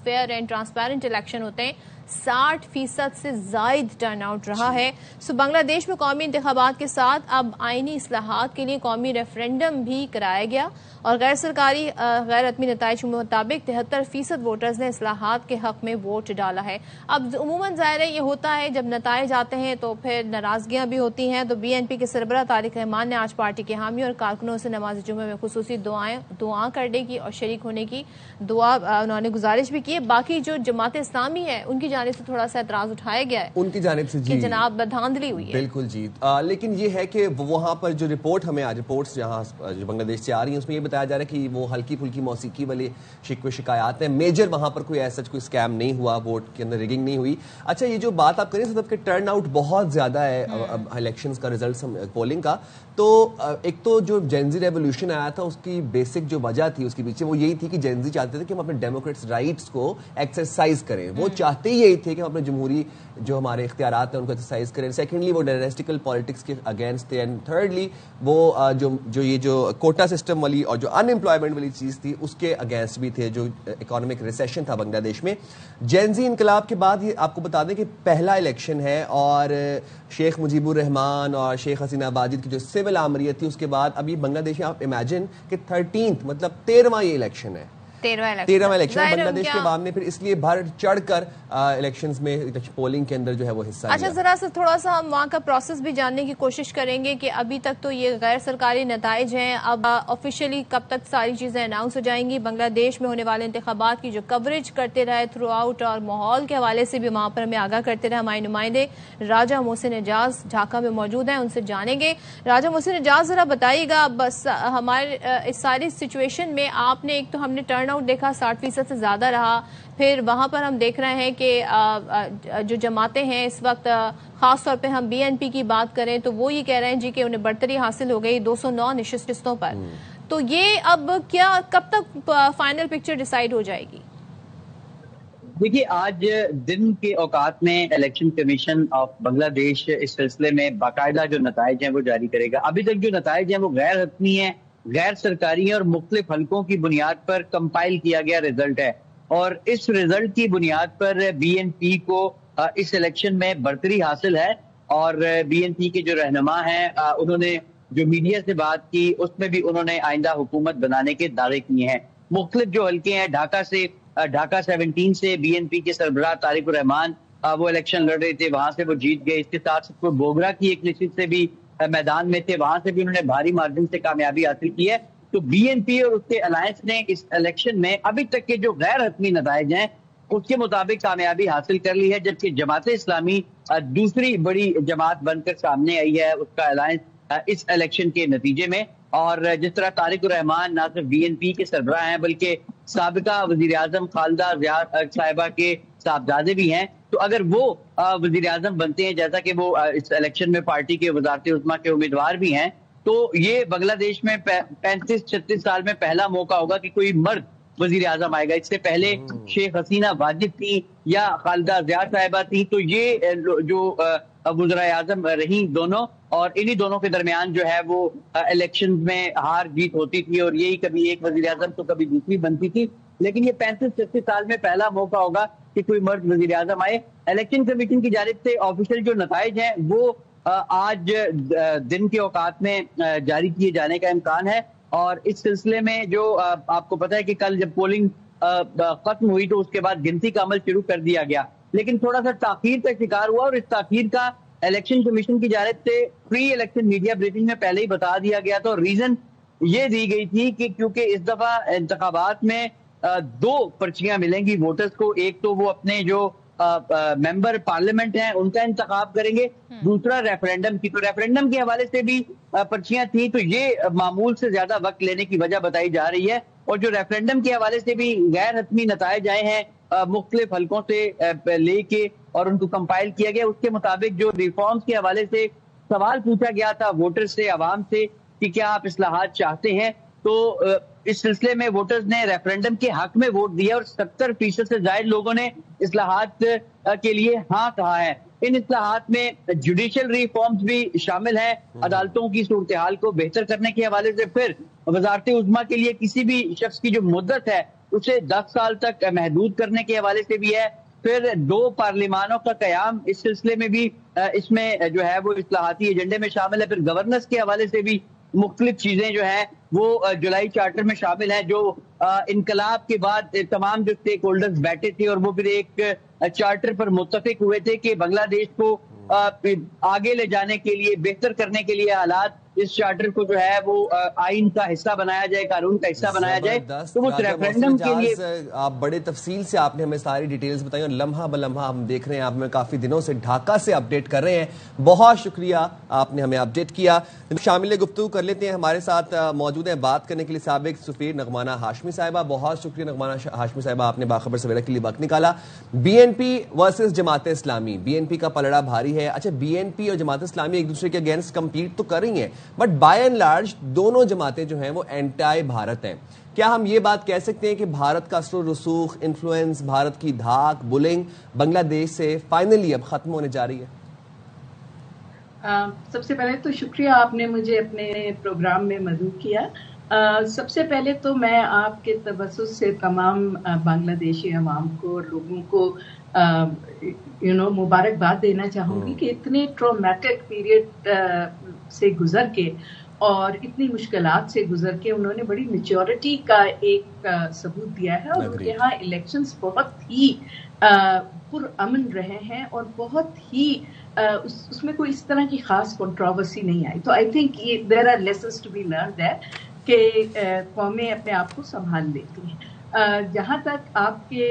فیئر اینڈ ٹرانسپیرنٹ الیکشن ہوتے ہیں, 60% سے زائد ٹرن آؤٹ رہا ہے. سو بنگلہ دیش میں قومی انتخابات کے ساتھ اب آئینی اصلاحات کے لیے قومی ریفرینڈم بھی کرایا گیا, اور غیر سرکاری غیر حتمی نتائج کے مطابق 73% ووٹرز نے اصلاحات کے حق میں ووٹ ڈالا ہے. اب عموماً ظاہر ہے یہ ہوتا ہے جب نتائج آتے ہیں تو پھر ناراضگیاں بھی ہوتی ہیں. تو BNP کے سربراہ طارق رحمان نے آج پارٹی کے حامی اور کارکنوں سے نماز جمعہ میں خصوصی دعا کرنے کی اور شریک ہونے کی دعا انہوں نے گزارش بھی کی ہے. باقی جو جماعت اسلامی ہے ان کی جانب سے تھوڑا سا اعتراض اٹھایا گیا ہے, ان کی جانب سے کہ جناب دھاندلی ہوئی ہے. بالکل جی, لیکن یہ ہے کہ وہاں پر جو رپورٹ ہمیں رپورٹس جہاں جو بنگلہ دیش سے آ رہی ہیں اس میں یہ بتایا جا رہا ہے کہ وہ ہلکی پھلکی موسیقی والے شکوے شکایات ہیں. میجر وہاں پر کوئی ایسا کوئی اسکیم نہیں ہوا, ووٹ کے اندر ریگنگ نہیں ہوئی. اچھا, یہ جو بات آپ کریں صدف کہ ٹرن آؤٹ بہت زیادہ ہے الیکشنز کا ریزلٹ پولنگ کا, تو ایک تو جو جینزی ریولوشن آیا تھا اس کی بیسک جو وجہ تھی اس کے پیچھے وہ یہی تھی کہ جینزی چاہتے تھے کہ ہم اپنے ڈیموکریٹس رائٹس کو ایکسرسائز کریں. وہ چاہتے ہی یہی تھے کہ ہم اپنے جمہوری جو ہمارے اختیارات ہیں ان کو ایکسرسائز کریں. سیکنڈلی وہ ڈائنیسٹیکل پالیٹکس کے اگینسٹ تھے, اینڈ تھرڈلی وہ جو کوٹا سسٹم والی اور جو ان امپلائمنٹ والی چیز تھی اس کے اگینسٹ بھی تھے, جو اکانومک ریسیشن تھا بنگلہ دیش میں. جینزی انقلاب کے بعد یہ آپ کو بتا دیں کہ پہلا الیکشن ہے, اور شیخ مجیب الرحمان اور شیخ حسینہ واجد کی جو سول آمریت تھی اس کے بعد ابھی بنگلہ دیش میں آپ امیجن کہ 13th مطلب 13واں یہ الیکشن ہے, 13واں الیکشن بنگلہ دیش کے عوام نے پھر اس لیے بڑھ چڑھ کر الیکشنز میں پولنگ کے اندر جو ہے وہ حصہ لیا. اچھا, ذرا سا تھوڑا سا ہم وہاں کا پروسیس بھی جاننے کی کوشش کریں گے کہ ابھی تک تو یہ غیر سرکاری نتائج ہیں, اب آفیشیلی کب تک ساری چیزیں اناؤنس ہو جائیں گی. بنگلہ دیش میں ہونے والے انتخابات کی جو کوریج کرتے رہے تھرو آؤٹ, اور ماحول کے حوالے سے بھی وہاں پر ہمیں آگاہ کرتے رہے ہمارے نمائندے راجہ محسن اعجاز ڈھاکہ میں موجود ہیں, ان سے جانیں گے. راجہ محسن اعجاز, ذرا بتائیے گا بس ہمارے اس ساری سچویشن میں آپ نے, ایک تو ہم نے ٹرن آؤٹ دیکھا 60% سے زیادہ رہا, پھر وہاں پر ہم دیکھ رہے ہیں کہ جو جماعتیں ہیں اس وقت, خاص طور پہ ہم بی این پی کی بات کریں تو وہ یہ کہہ رہے ہیں جی کہ انہیں برتری حاصل ہو گئی 209 نشستوں پر. تو یہ اب کیا کب تک فائنل پکچر ڈیسائیڈ ہو جائے گی؟ دیکھیے, آج دن کے اوقات میں الیکشن کمیشن آف بنگلہ دیش اس سلسلے میں باقاعدہ جو نتائج ہیں وہ جاری کرے گا. ابھی تک جو نتائج ہیں وہ غیر حتمی ہیں, غیر سرکاری ہیں اور مختلف حلقوں کی بنیاد پر کمپائل کیا گیا رزلٹ ہے, اور اس رزلٹ کی بنیاد پر بی این پی کو اس الیکشن میں برتری حاصل ہے. اور بی این پی کے جو رہنما ہیں انہوں نے جو میڈیا سے بات کی اس میں بھی انہوں نے آئندہ حکومت بنانے کے دعوے کیے ہیں. مختلف جو حلقے ہیں, ڈھاکہ 17 سے بی این پی کے سربراہ طارق الرحمان وہ الیکشن لڑ رہے تھے, وہاں سے وہ جیت گئے. اس کے ساتھ بوگرا کی ایک نشست سے بھی میدان میں تھے, وہاں سے بھی انہوں نے بھاری مارجن سے کامیابی حاصل کی ہے. تو بی این پی اور اس کے الائنس نے اس الیکشن میں ابھی تک کے جو غیر حتمی نتائج ہیں اس کے مطابق کامیابی حاصل کر لی ہے, جبکہ جماعت اسلامی دوسری بڑی جماعت بن کر سامنے آئی ہے, اس کا الائنس اس الیکشن کے نتیجے میں. اور جس طرح طارق الرحمان نہ صرف بی این پی کے سربراہ ہیں بلکہ سابقہ وزیر اعظم خالدہ ضیاء صاحبہ کے صاحبزادے بھی ہیں, تو اگر وہ وزیر اعظم بنتے ہیں جیسا کہ وہ اس الیکشن میں پارٹی کے وزارت عظمیٰ کے امیدوار بھی ہیں, تو یہ بنگلہ دیش میں 35-36 سال میں پہلا موقع ہوگا کہ کوئی مرد وزیر اعظم آئے گا. اس سے پہلے شیخ حسینہ واجد تھی یا خالدہ ضیاء صاحبہ تھی, تو یہ جو وزرائے اعظم رہی دونوں, اور انہی دونوں کے درمیان جو ہے وہ الیکشن میں ہار جیت ہوتی تھی, اور یہی کبھی ایک وزیر اعظم تو کبھی دوسری بنتی تھی. لیکن یہ 35-36 سال میں پہلا موقع ہوگا کہ کوئی مرد وزیر اعظم آئے. الیکشن کمیشن کی جانب سے آفیشیل جو نتائج ہیں وہ آج دن کے اوقات میں جاری کیے جانے کا امکان ہے. اور اس سلسلے میں جو آپ کو پتا ہے کہ کل جب پولنگ ختم ہوئی تو اس کے بعد گنتی کا عمل شروع کر دیا گیا, لیکن تھوڑا سا تاخیر کا شکار ہوا, اور اس تاخیر کا الیکشن کمیشن کی جانب سے پری الیکشن میڈیا بریفنگ میں پہلے ہی بتا دیا گیا تھا. ریزن یہ دی گئی تھی کہ کیونکہ اس دفعہ انتخابات میں 2 پرچیاں ملیں گی ووٹرز کو, ایک تو وہ اپنے جو ممبر پارلیمنٹ ہیں ان کا انتخاب کریں گے, دوسرا ریفرینڈم کی. تو ریفرینڈم کے حوالے سے بھی پرچیاں تھیں, تو یہ معمول سے زیادہ وقت لینے کی وجہ بتائی جا رہی ہے. اور جو ریفرینڈم کے حوالے سے بھی غیر حتمی نتائج آئے ہیں مختلف حلقوں سے لے کے اور ان کو کمپائل کیا گیا, اس کے مطابق جو ریفارمز کے حوالے سے سوال پوچھا گیا تھا ووٹر سے, عوام سے, کہ کیا آپ اصلاحات چاہتے ہیں, تو اس سلسلے میں ووٹرز نے ریفرینڈم کے حق میں ووٹ دیا, اور 70% سے زائد لوگوں نے اصلاحات کے لیے ہاں کہا ہے. ان اصلاحات میں جوڈیشل ریفارمز بھی شامل ہیں, عدالتوں کی صورتحال کو بہتر کرنے کے حوالے سے, پھر وزارت عظمیٰ کے لیے کسی بھی شخص کی جو مدت ہے اسے 10 سال تک محدود کرنے کے حوالے سے بھی ہے, پھر 2 پارلیمانوں کا قیام اس سلسلے میں بھی اس میں جو ہے وہ اصلاحاتی ایجنڈے میں شامل ہے, پھر گورننس کے حوالے سے بھی مختلف چیزیں جو ہیں وہ جولائی چارٹر میں شامل ہیں, جو انقلاب کے بعد تمام جو اسٹیک ہولڈرز بیٹھے تھے اور وہ پھر ایک چارٹر پر متفق ہوئے تھے کہ بنگلہ دیش کو آگے لے جانے کے لیے, بہتر کرنے کے لیے حالات, اس چارٹر کو جو ہے وہ آئین کا حصہ بنایا جائے, قانون کا حصہ بنایا جائے. تو اس ریفرینڈم کے لیے آپ بڑے تفصیل سے آپ نے ہمیں ساری ڈیٹیلز بتائی, اور لمحہ بلمحہ ہم دیکھ رہے ہیں, آپ ہمیں کافی دنوں سے ڈھاکہ سے اپڈیٹ کر رہے ہیں. بہت شکریہ, آپ نے ہمیں اپڈیٹ کیا. شامل گفتگو کر لیتے ہیں, ہمارے ساتھ موجود ہیں بات کرنے کے لیے سابق سفیر نغمانہ ہاشمی صاحبہ. بہت شکریہ نغمانہ ہاشمی صاحبہ, آپ نے باخبر سویرا کے لیے وقت نکالا. Be N P versus Jamaat Islami, be N P کا پلڑا بھاری ہے. اچھا, بی این پی اور جماعت اسلامی ایک دوسرے کے اگینسٹ کمپیٹ تو کر رہی ہیں, بٹ بائی اینڈ لارج دونوں جماعتیں جو ہیں وہ اینٹائی بھارت ہیں. کیا ہم یہ بات کہہ سکتے ہیں کہ بھارت کا اثر و رسوخ، انفلوئنس، بھارت کی دھاک، بلنگ بنگلہ دیش سے فائنلی اب ختم ہونے جا رہی ہے؟ سب سے پہلے تو شکریہ آپ نے مجھے اپنے پروگرام میں مدعو کیا. سب سے پہلے تو میں آپ کے توسط سے تمام بنگلہ دیشی عوام کو اور لوگوں کو مبارکباد دینا چاہوں گی کہ اتنے ٹرومیٹک پیریڈ سے گزر کے اور اتنی مشکلات سے گزر کے انہوں نے بڑی میچورٹی کا ایک ثبوت دیا ہے اور ان کے یہاں الیکشنز بہت ہی پرامن رہے ہیں اور بہت ہی اس میں کوئی اس طرح کی خاص کنٹروورسی نہیں آئی. تو I think there are lessons to be learn that کہ قومیں اپنے آپ کو سنبھال لیتی ہیں. جہاں تک آپ کے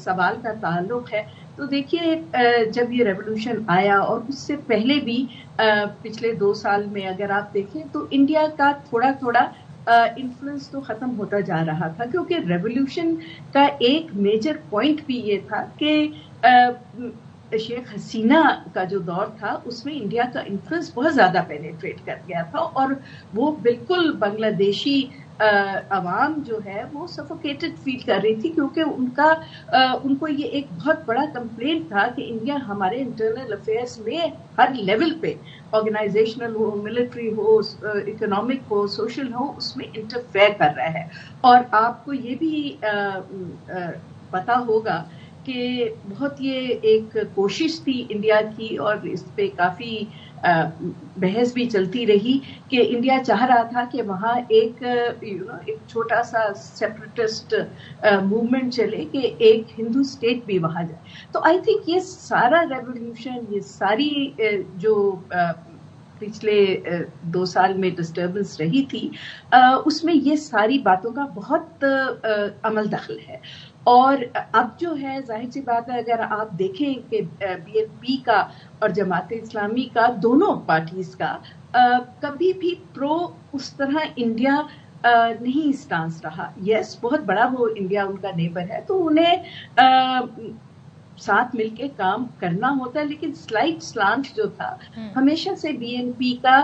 سوال کا تعلق ہے تو دیکھیے جب یہ ریولوشن آیا اور اس سے پہلے بھی پچھلے 2 سال میں اگر آپ دیکھیں تو انڈیا کا تھوڑا تھوڑا انفلوئنس تو ختم ہوتا جا رہا تھا کیونکہ ریولوشن کا ایک میجر پوائنٹ بھی یہ تھا کہ شیخ حسینہ کا جو دور تھا اس میں انڈیا کا انفلوئنس بہت زیادہ پینیٹریٹ کر گیا تھا اور وہ بالکل بنگلہ دیشی عوام جو ہے وہ سفوکیٹڈ فیل کر رہی تھی کیونکہ ان کو یہ ایک بہت بڑا کمپلینٹ تھا کہ انڈیا ہمارے انٹرنل افیئرس میں ہر لیول پہ آرگنائزیشنل ہو، ملٹری ہو، اکنامک ہو، سوشل ہو، اس میں انٹرفیئر کر رہا ہے. اور آپ کو یہ بھی پتا ہوگا کہ بہت یہ ایک کوشش تھی انڈیا کی اور اس پہ کافی بحث بھی چلتی رہی کہ انڈیا چاہ رہا تھا کہ وہاں ایک چھوٹا سا سیپریٹسٹ موومنٹ چلے کہ ایک ہندو اسٹیٹ بھی وہاں جائے. تو آئی تھنک یہ سارا ریولیوشن، یہ ساری جو پچھلے 2 سال میں ڈسٹربنس رہی تھی اس میں یہ ساری باتوں کا بہت عمل دخل ہے. اور اب جو ہے ظاہر سی بات ہے اگر آپ دیکھیں کہ بی این پی کا اور جماعت اسلامی کا دونوں پارٹیز کا کبھی بھی پرو اس طرح انڈیا نہیں اسٹانس رہا. یس بہت بڑا وہ انڈیا ان کا نیبر ہے تو انہیں ساتھ مل کے کام کرنا ہوتا ہے لیکن سلائٹ سلانٹ جو تھا ہمیشہ سے بی این پی کا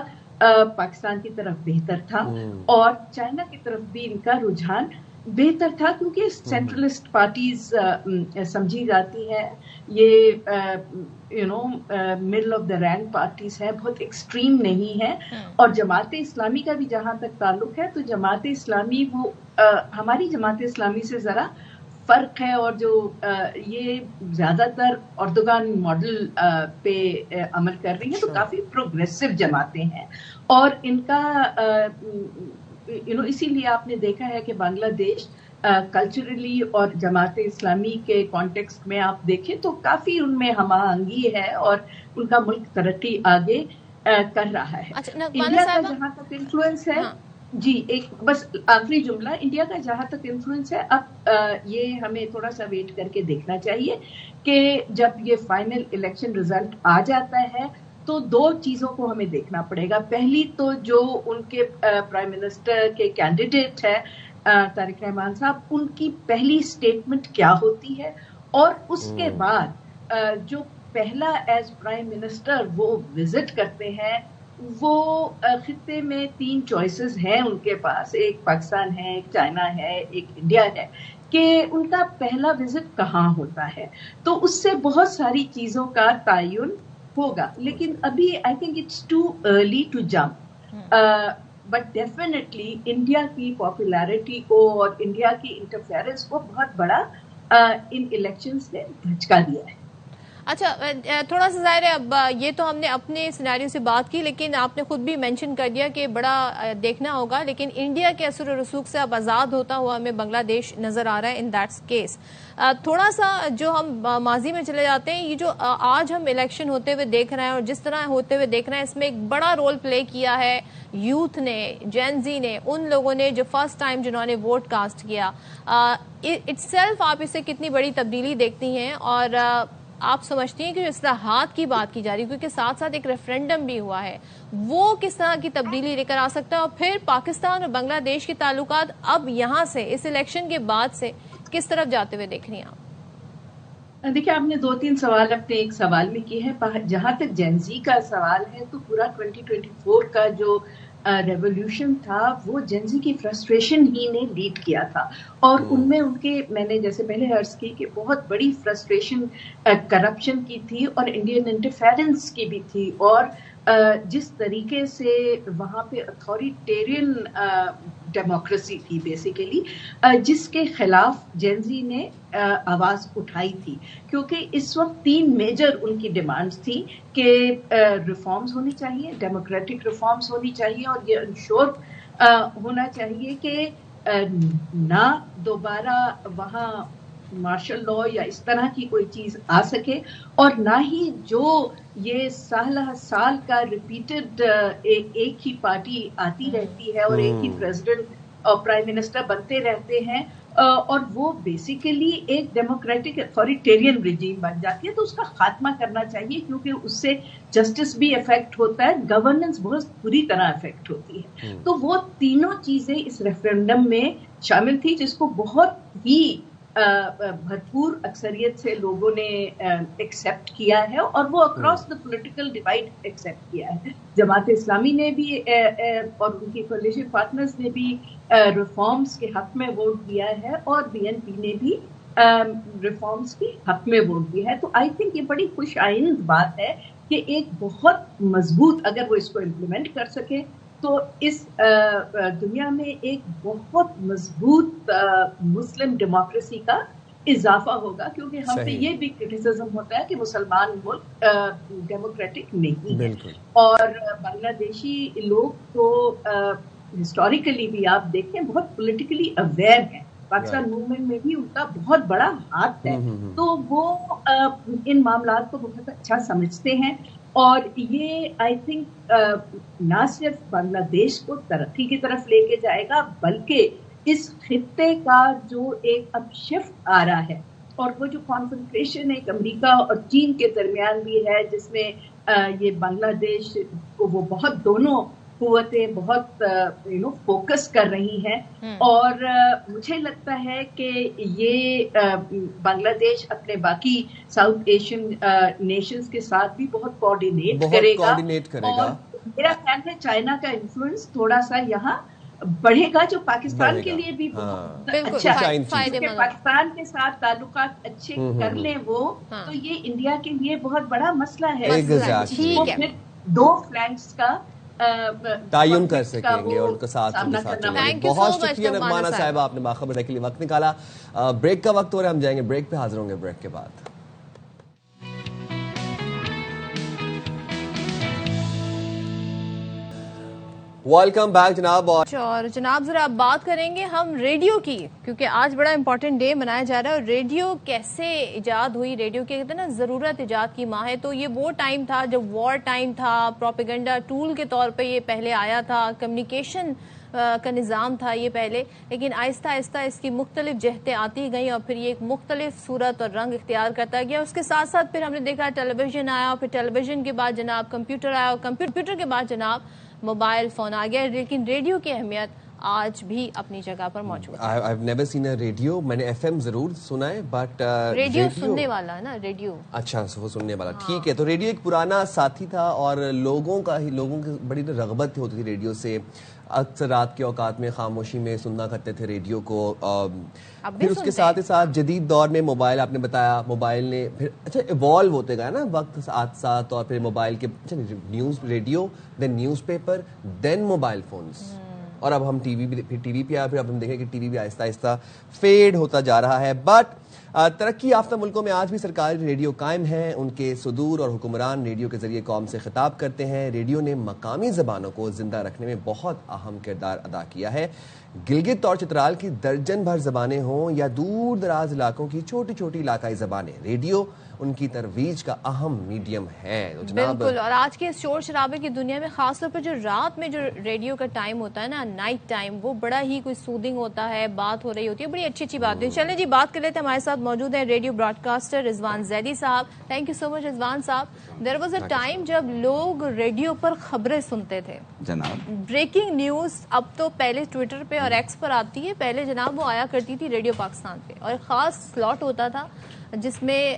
پاکستان کی طرف بہتر تھا اور چائنا کی طرف بھی ان کا رجحان بہتر تھا کیونکہ سینٹرلسٹ پارٹیز سمجھی جاتی ہے. یہ middle of the rank parties ہے، بہت ایکسٹریم نہیں ہے. اور جماعت اسلامی کا بھی جہاں تک تعلق ہے تو جماعت اسلامی وہ ہماری جماعت اسلامی سے ذرا فرق ہے اور جو یہ زیادہ تر اردوغان ماڈل پہ عمل کر رہی ہیں تو کافی پروگریسو جماعتیں ہیں اور ان کا اسی لیے آپ نے دیکھا ہے کہ بنگلہ دیش کلچرلی اور جماعت اسلامی کے کانٹیکسٹ میں آپ دیکھیں تو کافی ان میں ہم آہنگی ہے اور ان کا ملک ترقی آگے کر رہا ہے. انڈیا کا جہاں تک انفلوئنس ہے جی ایک بس آخری جملہ، انڈیا کا جہاں تک انفلوئنس ہے اب یہ ہمیں تھوڑا سا ویٹ کر کے دیکھنا چاہیے کہ جب یہ فائنل الیکشن رزلٹ آ جاتا ہے تو 2 چیزوں کو ہمیں دیکھنا پڑے گا. پہلی تو جو ان کے پرائم منسٹر کے کینڈیڈیٹ ہے طارق رحمان صاحب، ان کی پہلی سٹیٹمنٹ کیا ہوتی ہے اور اس کے بعد جو پہلا ایز پرائم منسٹر وہ وزٹ کرتے ہیں وہ خطے میں 3 چوائسز ہیں ان کے پاس، ایک پاکستان ہے، ایک چائنا ہے، ایک انڈیا ہے، کہ ان کا پہلا وزٹ کہاں ہوتا ہے. تو اس سے بہت ساری چیزوں کا تعین ہوگا لیکن ابھی I think it's too early to jump. But definitely India کی پاپولیرٹی کو اور انڈیا کی انٹرفیئرنس کو بہت بڑا ان الیکشنز نے دھچکا دیا ہے. اچھا تھوڑا سا ظاہر ہے اب یہ تو ہم نے اپنے سیناریو سے بات کی لیکن آپ نے خود بھی مینشن کر دیا کہ بڑا دیکھنا ہوگا لیکن انڈیا کے اثر و رسوخ سے اب آزاد ہوتا ہوا ہمیں بنگلہ دیش نظر آ رہا ہے ان دیٹس کیس. تھوڑا سا جو ہم ماضی میں چلے جاتے ہیں، یہ جو آج ہم الیکشن ہوتے ہوئے دیکھ رہے ہیں اور جس طرح ہوتے ہوئے دیکھ رہے ہیں اس میں ایک بڑا رول پلے کیا ہے یوتھ نے، جین زی نے، ان لوگوں نے جو فرسٹ ٹائم جنہوں نے ووٹ کاسٹ کیا. اٹ سیلف آپ اسے کتنی بڑی تبدیلی دیکھتی ہیں اور آپ سمجھتی ہیں کہ جو اصلاحات کی بات کی جا رہی ہے کیونکہ ساتھ ساتھ ایک ریفرینڈم بھی ہوا ہے وہ کس طرح کی تبدیلی لے کر آ سکتا ہے اور پھر پاکستان اور بنگلہ دیش کے تعلقات اب یہاں سے اس الیکشن کے بعد سے کس طرف جاتے ہوئے دیکھ رہی ہیں آپ؟ دیکھیں آپ نے 2-3 سوال اپنے ایک سوال میں کیے ہیں. جہاں تک جین زی کا سوال ہے تو پورا 2024 کا جو ریولیوشن تھا وہ جنزی کی فرسٹریشن ہی نے لیڈ کیا تھا، اور ان میں ان کے میں نے جیسے پہلے عرض کی کہ بہت بڑی فرسٹریشن کرپشن کی تھی اور انڈین انٹرفیرنس کی بھی تھی، اور جس طریقے سے وہاں پہ اتھارٹیرین ڈیموکریسی تھی بیسیکلی، جس کے خلاف جینزی نے آواز اٹھائی تھی، کیونکہ اس وقت 3 میجر ان کی ڈیمانڈز تھی کہ ریفارمز ہونی چاہیے، ڈیموکریٹک ریفارمز ہونی چاہیے، اور یہ انشور ہونا چاہیے کہ نہ دوبارہ وہاں مارشل لا یا اس طرح کی کوئی چیز آ سکے، اور نہ ہی جو یہ سال کا ریپیٹڈ ایک ہی پارٹی آتی رہتی ہے اور ایک ہی پریزیڈنٹ اور پرائم منسٹر بنتے رہتے ہیں، اور وہ بیسیکلی ایک ڈیموکریٹک اتھارٹیرین رجیم بن جاتی ہے، تو اس کا خاتمہ کرنا چاہیے، کیونکہ اس سے جسٹس بھی افیکٹ ہوتا ہے، گورننس بہت بری طرح افیکٹ ہوتی ہے۔ تو وہ تینوں چیزیں اس ریفرینڈم میں شامل تھی، جس کو بہت ہی بھرپور اکثریت سے لوگوں نے ایکسیپٹ کیا ہے، اور وہ across the political divide accept کیا ہے۔ جماعت اسلامی نے بھی اور ان کی کولیشن پارٹنرز نے بھی ریفارمز کے حق میں ووٹ دیا ہے، اور BNP نے بھی ریفارمز کے حق میں ووٹ دیا ہے۔ تو آئی تھنک یہ بڑی خوش آئند بات ہے کہ ایک بہت مضبوط، اگر وہ اس کو امپلیمنٹ کر سکے تو اس دنیا میں ایک بہت مضبوط مسلم ڈیموکریسی کا اضافہ ہوگا، کیونکہ ہم پہ یہ بھی کرٹیسزم ہوتا ہے کہ مسلمان ملک ڈیموکریٹک نہیں ہے، اور بنگلہ دیشی لوگ تو ہسٹوریکلی بھی آپ دیکھیں بہت پولیٹیکلی اویئر ہیں، پاکستان موومنٹ میں بھی ان کا بہت بڑا ہاتھ ہے، تو وہ ان معاملات کو بہت اچھا سمجھتے ہیں، اور یہ آئی تھنک نہ صرف بنگلہ دیش کو ترقی کی طرف لے کے جائے گا، بلکہ اس خطے کا جو ایک اب شفٹ آ رہا ہے، اور وہ جو کانسنٹریشن ایک امریکہ اور چین کے درمیان بھی ہے، جس میں یہ بنگلہ دیش کو وہ بہت دونوں قوتیں بہت فوکس کر رہی ہیں، اور مجھے لگتا ہے کہ یہ بنگلہ دیش اپنے باقی ساؤتھ ایشین نیشنز کے ساتھ بھی بہت کوآرڈینیٹ کرے گا، اور میرا خیال ہے چائنا کا انفلوئنس تھوڑا سا یہاں بڑھے گا، جو پاکستان کے لیے بھی بہت اچھا ہے، کیونکہ پاکستان کے ساتھ تعلقات اچھے کر لیں وہ، تو یہ انڈیا کے لیے بہت بڑا مسئلہ ہے، وہ پھر 2 فلینکس کا تعین کر سکیں گے اور ان کا ساتھ چلیں گے۔ بہت شکریہ نغمانہ صاحبہ، آپ نے باخبر کے لیے وقت نکالا۔ بریک کا وقت ہو رہا ہے، ہم جائیں گے بریک پہ، حاضر ہوں گے بریک کے بعد۔ ویلکم بیک جناب۔ اور جناب ذرا آپ بات کریں گے ہم ریڈیو کی، کیونکہ آج بڑا امپورٹنٹ ڈے منایا جا رہا ہے، اور ریڈیو کیسے ایجاد ہوئی، ریڈیو کے کہتے ہیں نا ضرورت ایجاد کی ماں ہے، تو یہ وہ ٹائم تھا جب وار ٹائم تھا، پروپیگنڈا ٹول کے طور پہ یہ پہلے آیا تھا، کمیونیکیشن کا نظام تھا یہ پہلے، لیکن آہستہ آہستہ اس کی مختلف جہتیں آتی گئیں، اور پھر یہ ایک مختلف صورت اور رنگ اختیار کرتا گیا۔ اس کے ساتھ ساتھ پھر ہم نے دیکھا ٹیلی ویژن آیا، پھر ٹیلی ویژن کے بعد جناب کمپیوٹر آیا، اور کمپیوٹر کے بعد جناب موبائل فون آ گیا، لیکن ریڈیو کی اہمیت آج بھی اپنی جگہ پر موجود ہے۔ I've never seen a radio, میں نے FM ضرور سنا ہے، بٹ ریڈیو سننے والا نا، ریڈیو اچھا وہ سننے والا، ٹھیک ہے۔ تو ریڈیو ایک پرانا ساتھی تھا، اور لوگوں کی بڑی رغبت ہوتی تھی ریڈیو سے، اکثر رات کے اوقات میں خاموشی میں سننا کرتے تھے ریڈیو کو۔ پھر اس کے ساتھ ہی ساتھ جدید دور میں موبائل، آپ نے بتایا موبائل نے پھر اچھا ایوالو ہوتے گیا نا وقت ساتھ ساتھ، اور پھر موبائل کے نیوز، ریڈیو، دین نیوز پیپر، دین موبائل فونز، اور اب ہم ٹی وی پہ آئے، پھر اب ہم دیکھیں کہ ٹی وی بھی آہستہ آہستہ فیڈ ہوتا جا رہا ہے۔ بٹ ترقی یافتہ ملکوں میں آج بھی سرکاری ریڈیو قائم ہیں، ان کے صدور اور حکمران ریڈیو کے ذریعے قوم سے خطاب کرتے ہیں۔ ریڈیو نے مقامی زبانوں کو زندہ رکھنے میں بہت اہم کردار ادا کیا ہے۔ گلگت اور چترال کی درجن بھر زبانیں ہوں یا دور دراز علاقوں کی چھوٹی چھوٹی علاقائی زبانیں، ریڈیو ان کی ترویج کا اہم میڈیم ہے۔ بالکل، اور آج کے اس شور شرابے کی دنیا میں خاص طور پر جو رات میں جو ریڈیو کا ٹائم ہوتا ہے نا، نائٹ ٹائم، وہ بڑا ہی کوئی سودنگ ہوتا ہے، بات ہو رہی ہوتی ہے، بڑی اچھی اچھی بات ہے۔ چلیں جی بات کر لیتے ہیں، ہمارے ساتھ موجود ہیں ریڈیو براڈ کاسٹر رضوان زیدی صاحب۔ تھینک یو سو مچ رضوان صاحب۔ دیر واز اے ٹائم جب لوگ ریڈیو پر خبریں سنتے تھے جناب، بریکنگ نیوز اب تو پہلے ٹویٹر پہ اور ایکس پر آتی ہے، پہلے جناب وہ آیا کرتی تھی ریڈیو پاکستان پہ، اور ایک خاص سلاٹ ہوتا تھا جس میں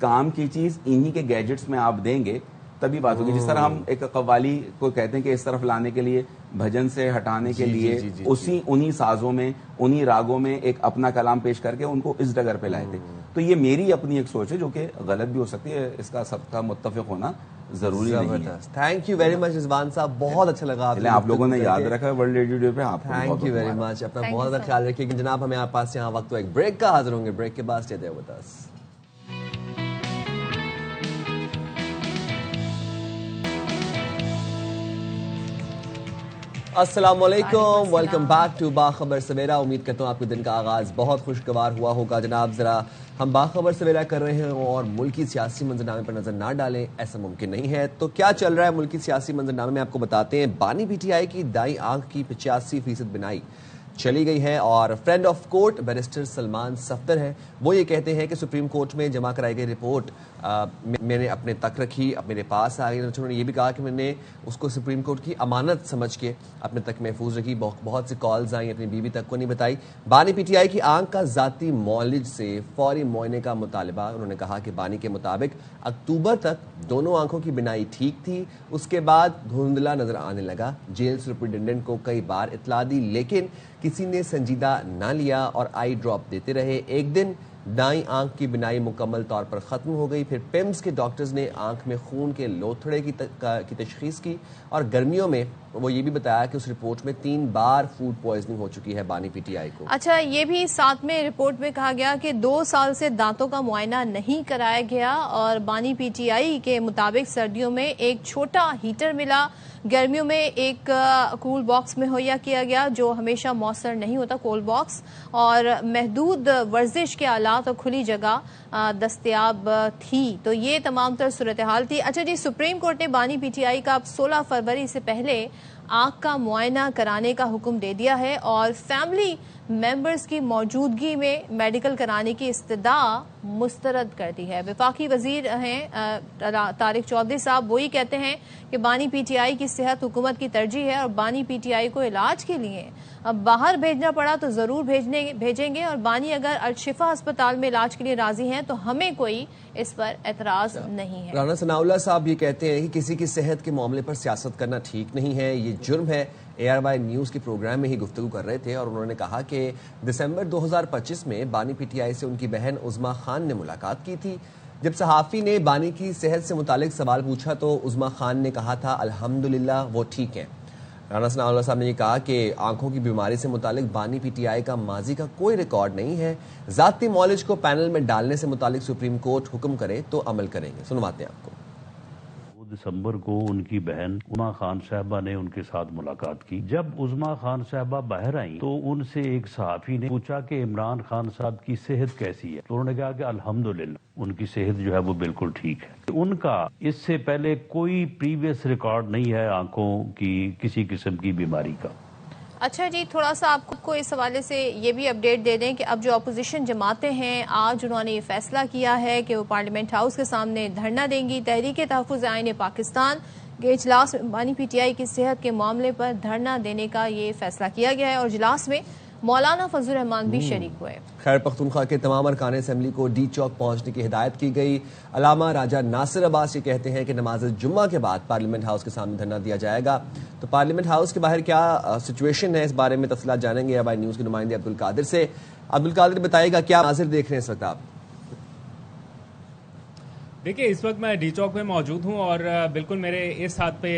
کام کی چیز انہی کے گیجٹس میں آپ دیں گے تبھی بات ہوگی. جس طرح ہم ایک قوالی کو کہتے ہیں کہ اس طرف لانے کے لیے, بھجن سے ہٹانے کے لیے انہی سازوں میں, انہی راگوں میں ایک اپنا کلام پیش کر کے ان کو اس ڈگر پہ لائے تھے. تو یہ میری اپنی ایک سوچ ہے جو کہ غلط بھی ہو سکتی ہے, اس کا سب کا متفق ہونا ضروری نہیں ہے. تھینک یو ویری مچ رضوان صاحب, بہت اچھا لگا آپ لوگوں نے یاد رکھا ورلڈ ریڈیو ڈے پہ. آپ تھینک یو ویری مچ, اپنا بہت زیادہ خیال رکھیے. جناب ہمیں آپ پاس یہاں وقت ایک بریک کا حاضر ہوں گے, بریک کے بعد اسٹے دیئر ود اس. السلام علیکم, ویلکم بیک ٹو باخبر سویرا. امید کرتا ہوں آپ کے دن کا آغاز بہت خوشگوار ہوا ہوگا. جناب ذرا ہم باخبر سویرا کر رہے ہیں اور ملکی سیاسی منظرنامے پر نظر نہ ڈالیں ایسا ممکن نہیں ہے. تو کیا چل رہا ہے ملکی سیاسی منظرنامے میں آپ کو بتاتے ہیں. بانی پی ٹی آئی کی دائیں آنکھ کی 85% بنائی چلی گئی ہے اور friend of court barrister Salman Safdar ہیں. وہ یہ کہتے ہیں کہ سپریم کورٹ میں جمع کرائی گئی رپورٹ میں نے اپنے تک رکھی, میرے پاس آ گئی. انہوں نے یہ بھی کہا کہ میں نے اس کو سپریم کورٹ کی امانت سمجھ کے اپنے تک محفوظ رکھی. بہت سی کالز آئیں, اپنی بیوی تک کو نہیں بتائی. بانی پی ٹی آئی کی آنکھ کا ذاتی معالج سے فوری معائنے کا مطالبہ. انہوں نے کہا کہ بانی کے مطابق اکتوبر تک دونوں آنکھوں کی بینائی ٹھیک تھی, اس کے بعد دھندلا نظر آنے لگا. جیل سپرنٹینڈنٹ کو کئی بار اطلاع دی لیکن کسی نے سنجیدہ نہ لیا اور آئی ڈراپ دیتے رہے. ایک دن دائیں آنکھ کی بینائی مکمل طور پر ختم ہو گئی. پھر پیمز کے ڈاکٹرز نے آنکھ میں خون کے لوتھڑے کی تشخیص کی اور گرمیوں میں وہ یہ بھی بتایا کہ اس رپورٹ میں 3 بار فوڈ پوائزننگ ہو چکی ہے بانی پی ٹی آئی کو. اچھا, یہ بھی ساتھ میں رپورٹ میں کہا گیا کہ 2 سال سے دانتوں کا معائنہ نہیں کرایا گیا اور بانی پی ٹی آئی کے مطابق سردیوں میں ایک چھوٹا ہیٹر ملا, گرمیوں میں ایک کول باکس مہیا کیا گیا جو ہمیشہ موثر نہیں ہوتا کول باکس, اور محدود ورزش کے آلات اور کھلی جگہ دستیاب تھی. تو یہ تمام تر صورتحال تھی. اچھا جی, سپریم کورٹ نے بانی پی ٹی آئی کا اب 16 فروری سے پہلے آنکھ کا معائنہ کرانے کا حکم دے دیا ہے اور فیملی ممبرز کی موجودگی میں میڈیکل کرانے کی استدعا مسترد کر دی ہے. وفاقی وزیر ہیں طارق چودھری صاحب, وہی کہتے ہیں کہ بانی پی ٹی آئی کی صحت حکومت کی ترجیح ہے اور بانی پی ٹی آئی کو علاج کے لیے اب باہر بھیجنا پڑا تو ضرور بھیجیں گے, اور بانی اگر الشفا اسپتال میں علاج کے لیے راضی ہیں تو ہمیں کوئی اس پر اعتراض نہیں ہے. رانا ثناء اللہ صاحب یہ کہتے ہیں کہ کسی کی صحت کے معاملے پر سیاست کرنا ٹھیک نہیں ہے, یہ جرم ہے. ARY نیوز کے پروگرام میں ہی گفتگو کر رہے تھے اور انہوں نے کہا کہ دسمبر 2025 میں بانی پی ٹی آئی سے ان کی بہن عظما خان نے ملاقات کی تھی. جب صحافی نے بانی کی صحت سے متعلق سوال پوچھا تو عظما خان نے کہا تھا الحمدللہ وہ ٹھیک ہیں. رانا ثناء اللہ صاحب نے یہ کہا کہ آنکھوں کی بیماری سے متعلق بانی پی ٹی آئی کا ماضی کا کوئی ریکارڈ نہیں ہے. ذاتی معالج کو پینل میں ڈالنے سے متعلق سپریم کورٹ حکم کرے تو عمل کریں گے. سنواتے ہیں آپ کو. دسمبر کو ان کی بہن عظما خان صاحبہ نے ان کے ساتھ ملاقات کی. جب عظما خان صاحبہ باہر آئیں تو ان سے ایک صحافی نے پوچھا کہ عمران خان صاحب کی صحت کیسی ہے, تو انہوں نے کہا کہ الحمدللہ ان کی صحت جو ہے وہ بالکل ٹھیک ہے. ان کا اس سے پہلے کوئی پریویس ریکارڈ نہیں ہے آنکھوں کی کسی قسم کی بیماری کا. اچھا جی, تھوڑا سا آپ کو اس حوالے سے یہ بھی اپڈیٹ دے دیں کہ اب جو اپوزیشن جماعتیں ہیں آج انہوں نے یہ فیصلہ کیا ہے کہ وہ پارلیمنٹ ہاؤس کے سامنے دھرنا دیں گی. تحریک تحفظ آئین پاکستان کے اجلاس میں بانی پی ٹی آئی کی صحت کے معاملے پر دھرنا دینے کا یہ فیصلہ کیا گیا ہے اور اجلاس میں مولانا فضل الرحمان بھی شریک ہوئے. خیر پختونخوا کے تمام ارکان اسمبلی کو ڈی چوک پہنچنے کی ہدایت کی گئی. علامہ راجہ ناصر عباس یہ کہتے ہیں کہ نماز جمعہ کے بعد پارلیمنٹ ہاؤس کے سامنے دھرنا دیا جائے گا. تو پارلیمنٹ ہاؤس کے باہر کیا سچویشن ہے اس بارے میں تفصیلات جانیں گے ARY نیوز کے نمائندے عبدالقادر سے. عبدالقادر بتائیے گا کیا مناظر دیکھ رہے ہیں اس وقت آپ؟ دیکھیے, اس وقت میں ڈی چوک میں موجود ہوں اور بالکل میرے اس ہاتھ پہ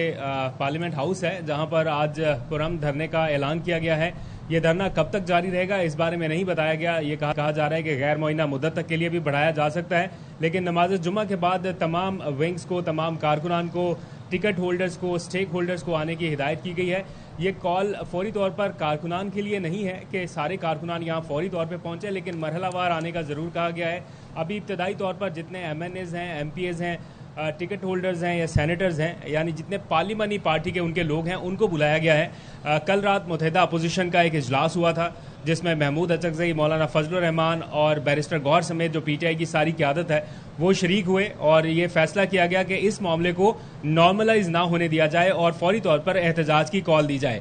پارلیمنٹ ہاؤس ہے جہاں پر آج پرامن دھرنے کا اعلان کیا گیا ہے. یہ دھرنا کب تک جاری رہے گا اس بارے میں نہیں بتایا گیا. یہ کہا جا رہا ہے کہ غیر معینہ مدت تک کے لیے بھی بڑھایا جا سکتا ہے, لیکن نماز جمعہ کے بعد تمام ونگز کو, تمام کارکنان کو, ٹکٹ ہولڈرز کو, اسٹیک ہولڈرز کو آنے کی ہدایت کی گئی ہے. یہ کال فوری طور پر کارکنان کے لیے نہیں ہے کہ سارے کارکنان یہاں فوری طور پہ پہنچے, لیکن مرحلہ وار آنے کا ضرور کہا گیا ہے. ابھی ابتدائی طور پر جتنے MNAs ہیں, MPAs ہیں, ٹکٹ ہولڈرز ہیں یا سینیٹرز ہیں, یعنی جتنے پارلیمانی پارٹی کے ان کے لوگ ہیں ان کو بلایا گیا ہے. کل رات متحدہ اپوزیشن کا ایک اجلاس ہوا تھا جس میں محمود اچکزئی, مولانا فضل الرحمان اور بیرسٹر گور سمیت جو پی ٹی آئی کی ساری قیادت ہے وہ شریک ہوئے اور یہ فیصلہ کیا گیا کہ اس معاملے کو نارملائز نہ ہونے دیا جائے اور فوری طور پر احتجاج کی کال دی جائے.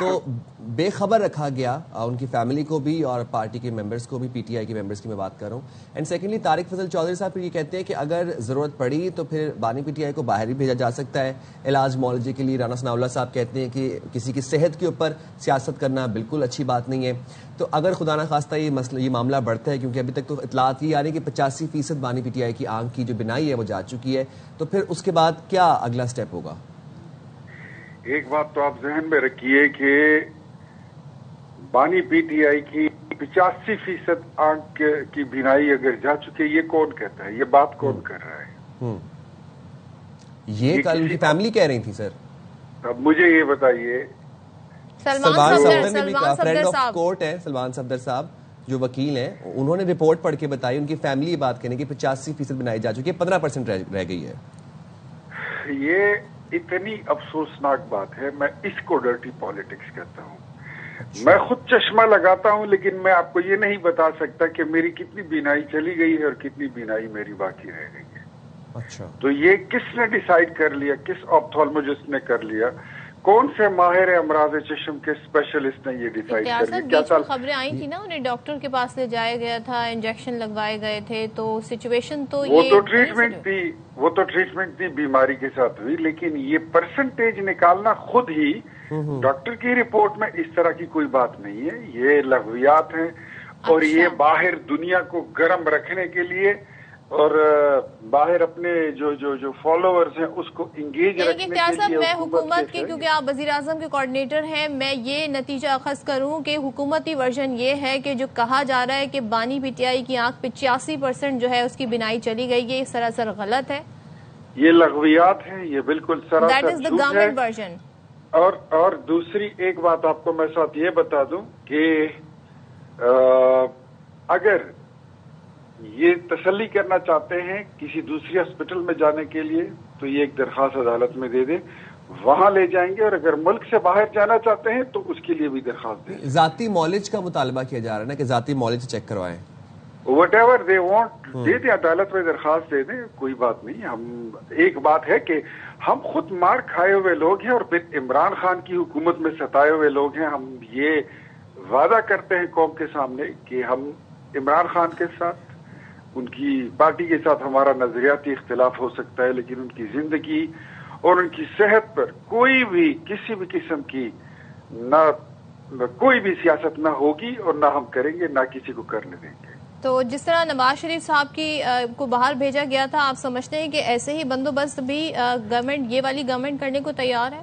تو بے خبر رکھا گیا ان کی فیملی کو بھی اور پارٹی کے ممبرز کو بھی, پی ٹی آئی کے ممبرز کی میں بات کر رہا ہوں. اینڈ سیکنڈلی طارق فضل چودھری صاحب پھر یہ کہتے ہیں کہ اگر ضرورت پڑی تو پھر بانی پی ٹی آئی کو باہر بھی بھیجا جا سکتا ہے علاج معالجے کے لیے. رانا ثناء اللہ صاحب کہتے ہیں کہ کسی کی صحت کے اوپر سیاست کرنا بالکل اچھی بات نہیں ہے. تو اگر خدا نخواستہ یہ معاملہ بڑھتا ہے, کیونکہ ابھی تک تو اطلاعات یہ آ رہی ہے کہ 85% بانی پی ٹی آئی کی آنکھ کی جو بینائی ہے وہ جا چکی ہے, تو پھر اس کے بعد کیا اگلا سٹیپ ہوگا؟ ایک بات تو آپ ذہن میں رکھیے کہ بانی پی ٹی آئی کی 85% آنکھ کی بینائی اگر جا چکے, یہ کون کہتا ہے؟ یہ بات کون کر رہا ہے؟ یہ کل ان کی فیملی کہہ رہی تھی سر. اب مجھے یہ بتائیے, سلمان صفدر نے بھی کہا, فرینڈ آف کورٹ ہے سلمان صفدر صاحب جو وکیل ہیں, انہوں نے رپورٹ پڑھ کے بتائی ان کی فیملی یہ بات کہنے کی 85% بنائی جا چکی ہے, 15% رہ گئی ہے. یہ اتنی افسوسناک بات ہے, میں اس کو ڈرٹی پالیٹکس کہتا ہوں. میں خود چشمہ لگاتا ہوں لیکن میں آپ کو یہ نہیں بتا سکتا کہ میری کتنی بینائی چلی گئی ہے اور کتنی بینائی میری باقی رہ گئی ہے. اچھا, تو یہ کس نے ڈیسائیڈ کر لیا؟ کس آپتھالموجسٹ نے کر لیا؟ کون سے ماہر امراض چشم کے اسپیشلسٹ نے یہ ڈیسائیڈ کر لیا؟ بیچ میں خبریں آئی تھی نا, انہیں ڈاکٹر کے پاس لے جایا گیا تھا, انجیکشن لگوائے گئے تھے, تو سچویشن تو وہ تو ٹریٹمنٹ تھی بیماری کے ساتھ ہوئی, لیکن یہ پرسنٹیج نکالنا خود ہی ڈاکٹر کی رپورٹ میں اس طرح کی کوئی بات نہیں ہے. یہ لغویات ہیں اور یہ باہر دنیا کو گرم رکھنے کے لیے اور باہر اپنے جو فالوورز ہیں اس کو انگیج رکھنے کے لیے. میں حکومت کی, کیونکہ آپ وزیر اعظم کے کوارڈینیٹر ہیں, میں یہ نتیجہ اخذ کروں کہ حکومتی ورژن یہ ہے کہ جو کہا جا رہا ہے کہ بانی پی ٹی آئی کی آنکھ 85% جو ہے اس کی بینائی چلی گئی, یہ سراسر غلط ہے, یہ لغویات ہیں, یہ بالکل سراسر that is the government version. اور دوسری ایک بات آپ کو میں ساتھ یہ بتا دوں کہ اگر یہ تسلی کرنا چاہتے ہیں کسی دوسری ہاسپٹل میں جانے کے لیے تو یہ ایک درخواست عدالت میں دے دیں, وہاں لے جائیں گے. اور اگر ملک سے باہر جانا چاہتے ہیں تو اس کے لیے بھی درخواست دیں. ذاتی معالج کا مطالبہ کیا جا رہا ہے نا کہ ذاتی معالج چیک کروائیں. What ever they want they دیں, عدالت میں درخواست دے دیں, کوئی بات نہیں. ہم ایک بات ہے کہ ہم خود مار کھائے ہوئے لوگ ہیں اور پھر عمران خان کی حکومت میں ستائے ہوئے لوگ ہیں. ہم یہ وعدہ کرتے ہیں قوم کے سامنے کہ ہم عمران خان کے ساتھ, ان کی پارٹی کے ساتھ ہمارا نظریاتی اختلاف ہو سکتا ہے, لیکن ان کی زندگی اور ان کی صحت پر کوئی بھی کسی بھی قسم کی نہ کوئی بھی سیاست نہ ہوگی اور نہ ہم کریں گے, نہ کسی کو کرنے دیں گے. تو جس طرح نواز شریف صاحب کی کو باہر بھیجا گیا تھا, آپ سمجھتے ہیں کہ ایسے ہی بندوبست بھی گورنمنٹ, یہ والی گورنمنٹ کرنے کو تیار ہے؟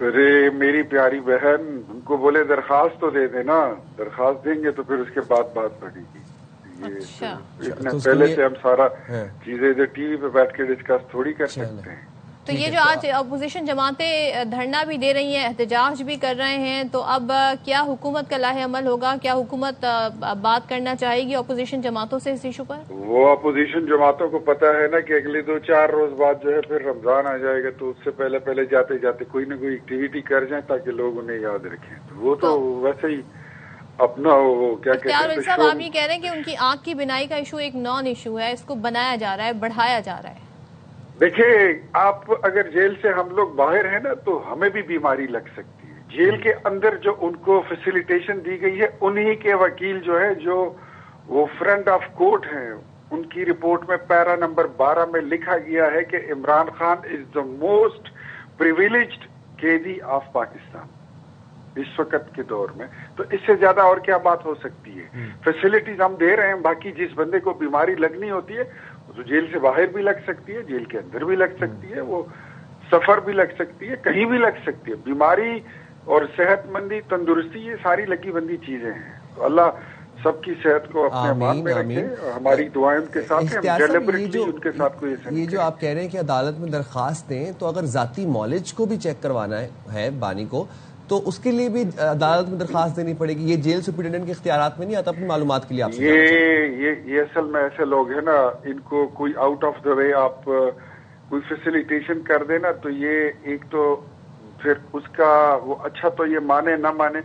ارے میری پیاری بہن, ان کو بولے درخواست تو دے دینا, درخواست دیں گے تو پھر اس کے بعد بات بڑھے گی. اچھا, پہلے سے ہم سارا چیزیں ادھر ٹی وی پہ بیٹھ کے ڈسکس تھوڑی کر سکتے ہیں. تو یہ جو آج اپوزیشن جماعتیں دھرنا بھی دے رہی ہیں, احتجاج بھی کر رہے ہیں, تو اب کیا حکومت کا لاہ عمل ہوگا؟ کیا حکومت بات کرنا چاہے گی اپوزیشن جماعتوں سے اس ایشو پر؟ وہ اپوزیشن جماعتوں کو پتا ہے نا کہ اگلے 2-4 روز بعد جو ہے پھر رمضان آ جائے گا, تو اس سے پہلے جاتے جاتے کوئی نہ کوئی ایکٹیویٹی کر جائیں تاکہ لوگ انہیں یاد رکھیں. وہ تو ویسے ہی اپنا وہ کیا کہتے ہیں. صاحب آپ یہ کہہ رہے ہیں کہ ان کی آنکھ کی بینائی کا ایشو ایک نان ایشو ہے, اس کو بنایا جا رہا ہے, بڑھایا جا رہا ہے. دیکھیں, آپ اگر جیل سے ہم لوگ باہر ہیں نا تو ہمیں بھی بیماری لگ سکتی ہے. جیل کے اندر جو ان کو فیسیلیٹیشن دی گئی ہے, انہی کے وکیل جو ہے, جو وہ فرینڈ آف کورٹ ہیں, ان کی رپورٹ میں پیرا نمبر 12 میں لکھا گیا ہے کہ عمران خان از دا موسٹ پریویلیجڈ قیدی آف پاکستان اس وقت کے دور میں. تو اس سے زیادہ اور کیا بات ہو سکتی ہے؟ فیسلٹیز ہم دے رہے ہیں. باقی جس بندے کو بیماری لگنی ہوتی ہے تو جیل سے باہر بھی لگ سکتی ہے, جیل کے اندر بھی لگ سکتی ہے, وہ سفر بھی لگ سکتی ہے, کہیں بھی لگ سکتی ہے. بیماری اور صحت مندی, تندرستی, یہ ساری لگی بندی چیزیں ہیں. تو اللہ سب کی صحت کو اپنے امان میں رکھے اور ہماری دعائیں ان کے ساتھ ہیں. ڈیلیبریٹلی ان کے ساتھ کوئی یہ جو آپ کہہ رہے ہیں کہ عدالت میں درخواست دیں, تو اگر ذاتی معالج کو بھی چیک کروانا ہے بانی کو, تو اس کے لیے بھی عدالت میں درخواست دینی پڑے گی. یہ جیل سپرنٹینڈنٹ کے اختیارات میں نہیں آتا؟ اپنی معلومات کے لیے آپ یہ اصل میں ایسے لوگ ہیں نا, ان کو کوئی آؤٹ آف دا وے آپ کوئی فیسیلیٹیشن کر دینا تو یہ ایک تو پھر اس کا وہ اچھا تو یہ مانے نہ مانے,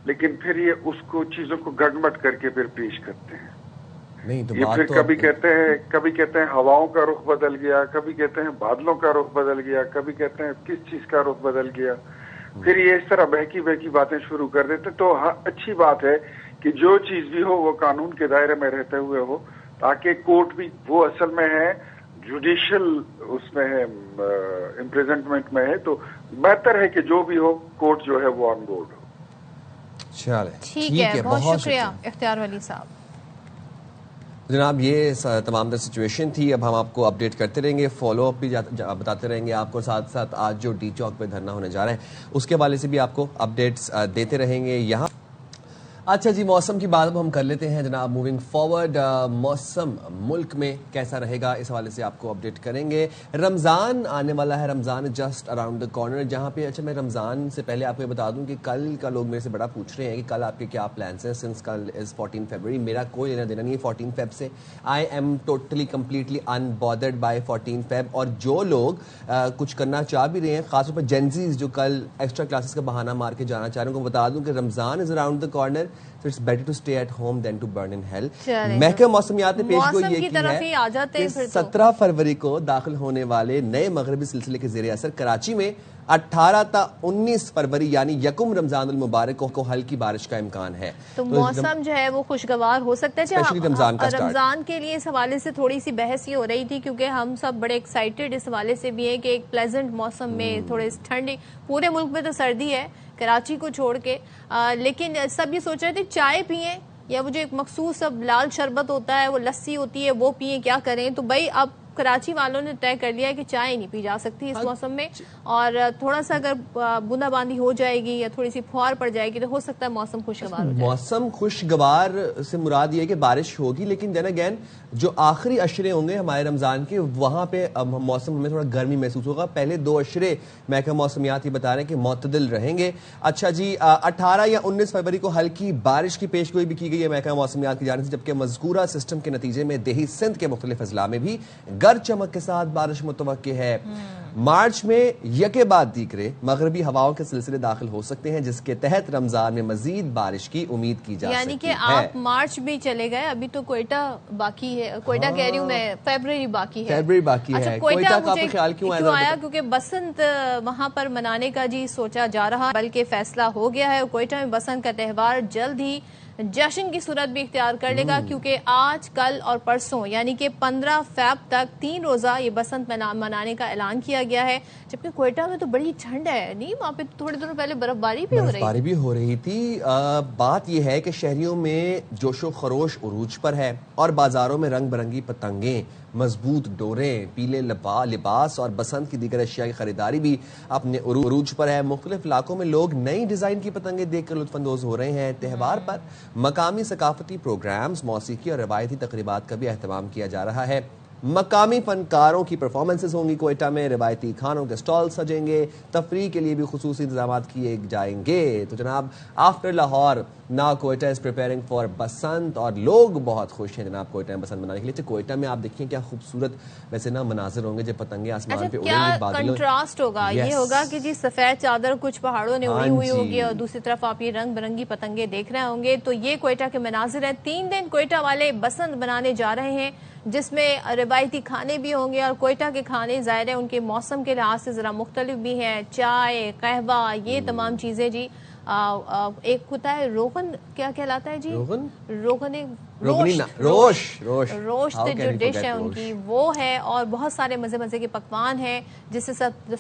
لیکن پھر یہ اس کو چیزوں کو گڑمٹ کر کے پھر پیش کرتے ہیں. یہ پھر کبھی کہتے ہیں ہواؤں کا رخ بدل گیا, کبھی کہتے ہیں بادلوں کا رخ بدل گیا, کبھی کہتے ہیں کس چیز کا رخ بدل گیا. پھر یہ اس طرح بہکی بہکی باتیں شروع کر دیتے. تو اچھی بات ہے کہ جو چیز بھی ہو وہ قانون کے دائرے میں رہتے ہوئے ہو, تاکہ کورٹ بھی وہ اصل میں ہے جوڈیشل اس میں ہے امپریزنٹمنٹ میں ہے, تو بہتر ہے کہ جو بھی ہو کورٹ جو ہے وہ آن بورڈ ہو. چلے ٹھیک ہے, بہت شکریہ اختیار ولی صاحب. جناب یہ تمام تر سچویشن تھی. اب ہم آپ کو اپڈیٹ کرتے رہیں گے, فالو اپ بھی بتاتے رہیں گے آپ کو, ساتھ ساتھ آج جو ڈی چوک پہ دھرنا ہونے جا رہا ہے اس کے حوالے سے بھی آپ کو اپڈیٹس دیتے رہیں گے یہاں. اچھا جی, موسم کی بات اب ہم کر لیتے ہیں جناب. موونگ فارورڈ, موسم ملک میں کیسا رہے گا اس حوالے سے آپ کو اپڈیٹ کریں گے. رمضان آنے والا ہے, رمضان جسٹ اراؤنڈ دا کارنر, جہاں پہ اچھا میں رمضان سے پہلے آپ کو یہ بتا دوں کہ کل کا لوگ میرے سے بڑا پوچھ رہے ہیں کہ کل آپ کے کیا پلانس ہیں, سنس کل از 14 فیبروری. میرا کوئی لینا دینا نہیں ہے 14 فیب سے. I am totally completely unbothered by 14 Feb. اور جو لوگ کچھ کرنا چاہ بھی رہے ہیں, خاص طور پر جینزیز جو کل ایکسٹرا کلاسز کا بہانہ مار کے جانا چاہ رہے ہیں, ان کو بتا دوں کہ Ramzan is around the corner, so it's better to stay at home than to burn in hell. محکمہ موسمیات نے پیش گوئی یہ کی ہے کہ 17 فروری کو داخل ہونے والے نئے مغربی سلسلے کے زیر اثر کراچی میں 18 تا 19 فروری یعنی یکم رمضان المبارک کو ہلکی بارش کا امکان ہے. تو موسم جو ہے وہ خوشگوار ہو سکتا ہے. رمضان کے لیے اس حوالے سے تھوڑی سی بحث یہ ہو رہی تھی کیونکہ ہم سب بڑے ایکسائٹیڈ اس حوالے سے بھی ہیں کہ ایک پلیزنٹ موسم میں تھوڑے ٹھنڈی, پورے ملک میں تو سردی ہے کراچی کو چھوڑ کے, لیکن سب یہ سوچ رہے تھے چائے پئیں یا وہ جو ایک مخصوص اب لال شربت ہوتا ہے, وہ لسی ہوتی ہے, وہ پئیں, کیا کریں. تو بھائی اب کراچی والوں نے طے کر لیا ہے کہ چائے نہیں پی جا سکتی اس موسم میں, اور تھوڑا سا اگر بوندا باندی ہو جائے گی یا تھوڑی سی پھوار پڑ جائے گی تو ہو سکتا ہے موسم خوشگوار ہو جائے. موسم خوشگوار سے مراد یہ ہے کہ بارش ہوگی, لیکن دین اگین جو آخری اشرے ہوں گے ہمارے رمضان کے, وہاں پہ موسم ہمیں تھوڑا گرمی محسوس ہوگا. پہلے 2 اشرے محکمہ موسمیات یہ بتا رہے ہیں کہ معتدل رہیں گے. اچھا جی, 18 یا 19 فروری کو ہلکی بارش کی پیش گوئی بھی کی گئی ہے محکمہ موسمیات کی جانب سے, جبکہ مذکورہ سسٹم کے نتیجے میں دیہی سندھ کے مختلف اضلاع میں بھی گر چمک کے ساتھ بارش متوقع ہے. مارچ میں یکے بعد دیگرے مغربی ہواؤں کے سلسلے داخل ہو سکتے ہیں, جس کے تحت رمضان میں مزید بارش کی امید کی جا سکتی ہے. یعنی کہ آپ مارچ بھی چلے گئے, ابھی تو کوئٹہ باقی ہے, کوئٹہ کہہ رہی ہوں میں, فیبروری باقی ہے. اچھا, کوئٹہ کا خیال کیوں آیا؟ کیونکہ بسنت وہاں پر منانے کا جی سوچا جا رہا, بلکہ فیصلہ ہو گیا ہے. کوئٹہ میں بسنت کا تہوار جلد ہی جشن کی صورت بھی اختیار کر لے گا, کیونکہ آج, کل اور پرسوں یعنی کہ 15 فیب تک 3 روزہ یہ بسنت منانے کا اعلان کیا گیا ہے. جبکہ کوئٹہ میں تو بڑی ٹھنڈ ہے, نہیں وہاں پہ تھوڑے دنوں پہلے برفباری بھی ہو رہی تھی. بات یہ ہے کہ شہریوں میں جوش و خروش عروج پر ہے, اور بازاروں میں رنگ برنگی پتنگیں, مضبوط ڈوریں, پیلے لباس اور بسنت کی دیگر اشیاء کی خریداری بھی اپنے عروج پر ہے. مختلف علاقوں میں لوگ نئی ڈیزائن کی پتنگیں دیکھ کر لطف اندوز ہو رہے ہیں. تہوار پر مقامی ثقافتی پروگرامز, موسیقی اور روایتی تقریبات کا بھی اہتمام کیا جا رہا ہے. مقامی فنکاروں کی پرفارمنسز ہوں گی کوئٹہ میں, روایتی کھانوں کے سٹال سجیں گے, تفریح کے لیے بھی خصوصی انتظامات کیے جائیں گے. تو جناب آفٹر لاہور نا کوئٹہ از پریپیرنگ فار بسنت, اور لوگ بہت خوش ہیں جناب کوئٹہ میں بسنت منانے کے لیے. کوئٹہ میں آپ دیکھیں کیا خوبصورت ویسے نا مناظر ہوں گے جب پتنگیں آسمان پہ اڑیں گی, بادلوں. کنٹراسٹ ہوگا, یہ ہوگا کہ جی سفید چادر کچھ پہاڑوں نے اڑی ہوئی ہوگی, اور دوسری طرف آپ یہ رنگ برنگی پتنگیں دیکھ رہے ہوں گے. تو یہ کوئٹہ کے مناظر ہیں. 3 دن کوئٹہ والے بسنت بنانے جا رہے ہیں, جس میں روایتی کھانے بھی ہوں گے, اور کوئٹہ کے کھانے ظاہر ہے ان کے موسم کے لحاظ سے ذرا مختلف بھی ہیں. چائے, قہوہ, یہ تمام چیزیں جی. ایک ہوتا ہے روغن, کیا کہلاتا ہے جی, روشت جو ڈش ہے ان کی وہ ہے, اور بہت سارے مزے مزے کے پکوان ہیں جس سے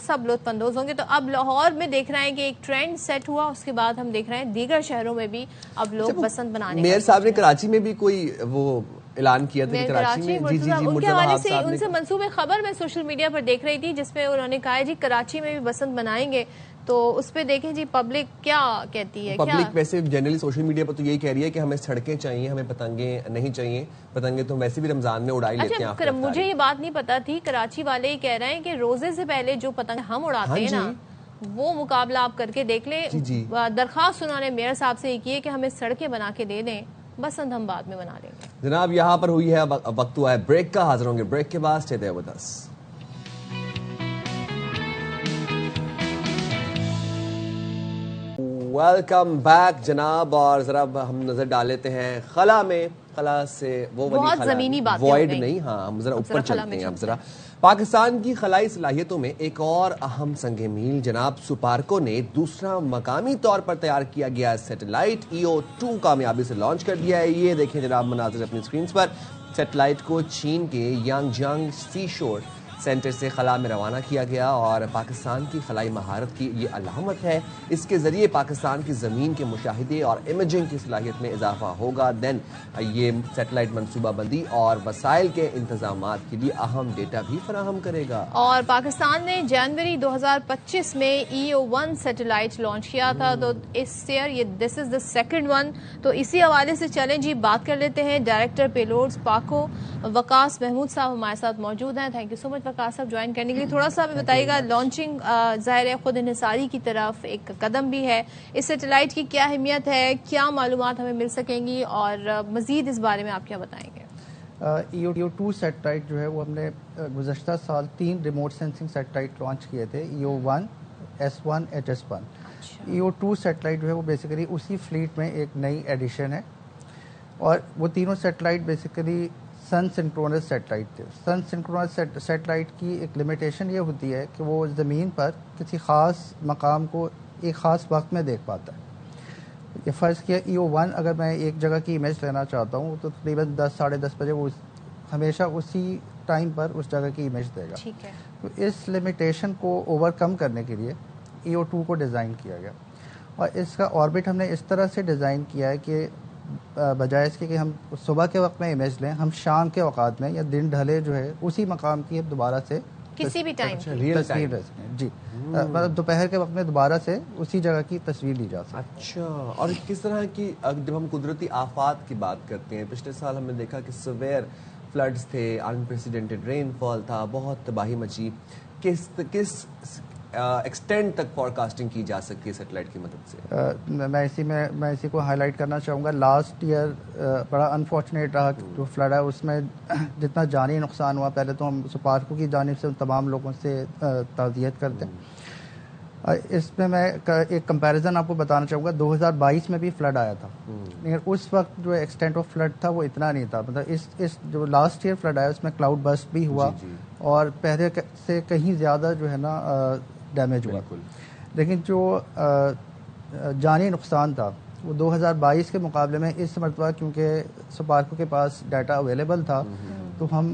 سب لطف اندوز ہوں گے. تو اب لاہور میں دیکھ رہے ہیں کہ ایک ٹرینڈ سیٹ ہوا, اس کے بعد ہم دیکھ رہے ہیں دیگر شہروں میں بھی اب لوگ بسنت بنانے. میئر صاحب نے کراچی میں بھی کوئی وہ اعلان کیا تھا کراچی میں, ان کے حوالے سے ان سے منصوبے خبر میں سوشل میڈیا پر دیکھ رہی تھی, جس میں انہوں نے کہا ہے جی کراچی میں بھی بسنت بنائیں گے. تو اس پہ دیکھیں جی پبلک کیا کہتی ہے. پبلک ویسے جنرلی سوشل میڈیا پر تو یہی کہہ رہی ہے کہ ہمیں سڑکیں چاہیے, ہمیں پتنگیں نہیں چاہیے. پتنگیں تو ویسے بھی رمضان میں اڑائی لیتے ہیں. اچھا, مجھے یہ بات نہیں پتا تھی, کراچی والے یہ کہہ رہے ہیں کہ روزے سے پہلے جو پتنگ ہم اڑاتے ہیں نا, وہ مقابلہ آپ کر کے دیکھ لیں. درخواست انہوں نے میئر صاحب سے یہ کی ہے کہ ہمیں سڑکیں بنا کے دے دیں, بسنت ہم بعد میں بنا لیں گے. جناب یہاں پر ہوئی ہے وقت ہوا ہے بریک کا, حاضر ہوں گے بریک کے بعد. Stay there with us. Welcome back جناب, اور ذرا ہم نظر ڈال لیتے ہیں خلا میں. خلا سے وہ بہت زمینی باتیں وائڈ نہیں. ہاں ہم ذرا اوپر چلتے ہیں. اب ذرا پاکستان کی خلائی صلاحیتوں میں ایک اور اہم سنگ میل جناب سپارکو نے دوسرا مقامی طور پر تیار کیا گیا سیٹلائٹ EO2 کامیابی سے لانچ کر دیا ہے. یہ دیکھیں جناب مناظر اپنی اسکرینز پر. سیٹلائٹ کو چین کے یانگ جانگ سی شور سینٹر سے خلا میں روانہ کیا گیا اور پاکستان کی خلائی مہارت کی یہ علامت ہے. اس کے ذریعے پاکستان کی زمین کے مشاہدے اور امیجنگ کی صلاحیت میں اضافہ ہوگا. دین یہ سیٹلائٹ منصوبہ بندی اور وسائل کے انتظامات کے لیے اہم ڈیٹا بھی فراہم کرے گا. اور پاکستان نے جنوری 2025 میں EO1 سیٹلائٹ لانچ کیا تھا, تو اس ایئر یہ دس از دا سیکنڈ ون. تو اسی حوالے سے چلیں جی بات کر لیتے ہیں. ڈائریکٹر پیلوڈز پاکو وقاص محمود صاحب ہمارے ساتھ موجود ہیں. تھینک یو سو مچ وقاص صاحب جوائن کرنے کے لیے. تھوڑا سا ہمیں بتائیے گا, لانچنگ ظاہر ہے خود انحصاری کی طرف ایک قدم بھی ہے, اس سیٹلائٹ کی کیا اہمیت ہے, کیا معلومات ہمیں مل سکیں گی, اور مزید اس بارے میں آپ کیا بتائیں گے؟ EO2 سیٹلائٹ جو ہے وہ ہم نے گزشتہ سال 3 ریموٹ سینسنگ سیٹلائٹ لانچ کیے تھے, EO1, S1, HS1. EO2 satellite جو ہے وہ بیسیکلی اسی فلیٹ میں ایک نئی ایڈیشن ہے, اور وہ تینوں سیٹلائٹ بیسیکلی سن سنکرونس سیٹلائٹ تھے. سن سنکرونس سیٹلائٹ کی ایک لمیٹیشن یہ ہوتی ہے کہ وہ زمین پر کسی خاص مقام کو ایک خاص وقت میں دیکھ پاتا ہے. یہ فرض کیا EO1 اگر میں ایک جگہ کی امیج لینا چاہتا ہوں تو تقریباً 10 ساڑھے 10 بجے وہ ہمیشہ اسی ٹائم پر اس جگہ کی امیج دے گا. تو اس لمیٹیشن کو اوور کم کرنے کے لیے EO2 کو ڈیزائن کیا گیا, اور اس کا آربٹ ہم نے اس طرح سے ڈیزائن کیا ہے کہ بجائے اس کے کہ ہم صبح کے وقت میں امیج لیں, ہم شام کے اوقات میں یا دن ڈھلے جو ہے اسی مقام کی دوبارا سے کسی بھی ٹائم تصویر لے سکیں. جی مطلب دوپہر کے وقت میں دوبارہ سے اسی جگہ کی تصویر لی جا سکتی. اچھا, اور کس طرح کی جب ہم قدرتی آفات کی بات کرتے ہیں, پچھلے سال ہم نے دیکھا کہ سویر فلڈز تھے, انپریسیڈنٹڈ رین فال تھا, بہت تباہی مچی. کس ایکسٹینڈ تک فورکاسٹنگ کی جا سکتی ہے سیٹلائٹ کی مدد سے؟ میں اسی کو ہائی لائٹ کرنا چاہوں گا. لاسٹ ایئر بڑا انفارچونیٹ رہا جو فلڈ ہے, اس میں جتنا جانی نقصان ہوا, پہلے تو ہم سپارکو کی جانب سے تمام لوگوں سے تعزیت کرتے ہیں. اس میں ایک کمپیریزن آپ کو بتانا چاہوں گا. 2022 میں بھی فلڈ آیا تھا, لیکن اس وقت جو ایکسٹینٹ آف فلڈ تھا وہ اتنا نہیں تھا. مطلب اس جو لاسٹ ایئر فلڈ آیا اس میں کلاؤڈ برسٹ بھی ہوا, اور پہلے سے کہیں زیادہ جو ہے نا ڈیمیج ہوا. لیکن جو جانی نقصان تھا وہ 2022 کے مقابلے میں اس مرتبہ کیونکہ سپارکو کے پاس ڈیٹا اویلیبل تھا تو ہم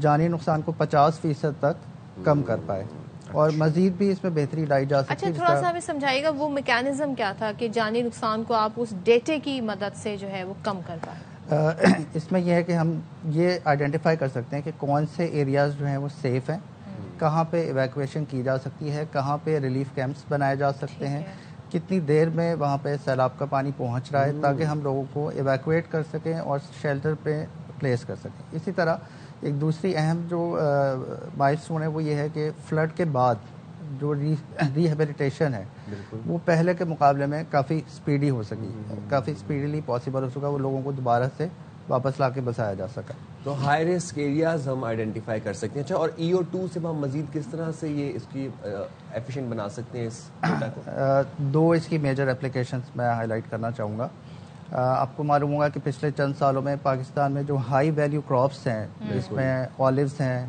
جانی نقصان کو 50% تک کم کر پائے, اور مزید بھی اس میں بہتری لائی جا سکتی ہے. اچھا, تھوڑا سا ہمیں سمجھائیے گا وہ میکینزم کیا تھا کہ جانی نقصان کو آپ اس ڈیٹے کی مدد سے جو ہے وہ کم کر پائے؟ اس میں یہ ہے کہ ہم یہ آئیڈینٹیفائی کر سکتے ہیں کہ کون سے ایریاز جو ہیں وہ سیف ہیں, کہاں پہ ایویکویشن کی جا سکتی ہے, کہاں پہ ریلیف کیمپس بنائے جا سکتے ہیں, کتنی دیر میں وہاں پہ سیلاب کا پانی پہنچ رہا ہے, تاکہ ہم لوگوں کو ایویکویٹ کر سکیں اور شیلٹر پہ پلیس کر سکیں. اسی طرح ایک دوسری اہم جو مائلسٹون ہے وہ یہ ہے کہ فلڈ کے بعد جو ریہیبلیٹیشن ہے وہ پہلے کے مقابلے میں کافی سپیڈی ہو سکی, کافی سپیڈیلی پاسبل ہو سکا, وہ لوگوں کو دوبارہ سے واپس لا کے بسایا جا سکا. تو ہائی رسک ایریاز ہم آئیڈینٹیفائی کر سکتے ہیں. اچھا, اور EO2 سے ہم مزید کس طرح سے یہ اس کی ایفیشینٹ بنا سکتے ہیں اس ڈیٹا کو؟ 2 اس کی میجر اپلیکیشنز میں ہائی لائٹ کرنا چاہوں گا. آپ کو معلوم ہوگا کہ پچھلے چند سالوں میں پاکستان میں جو ہائی ویلیو کراپس ہیں, اس میں آلیوز ہیں,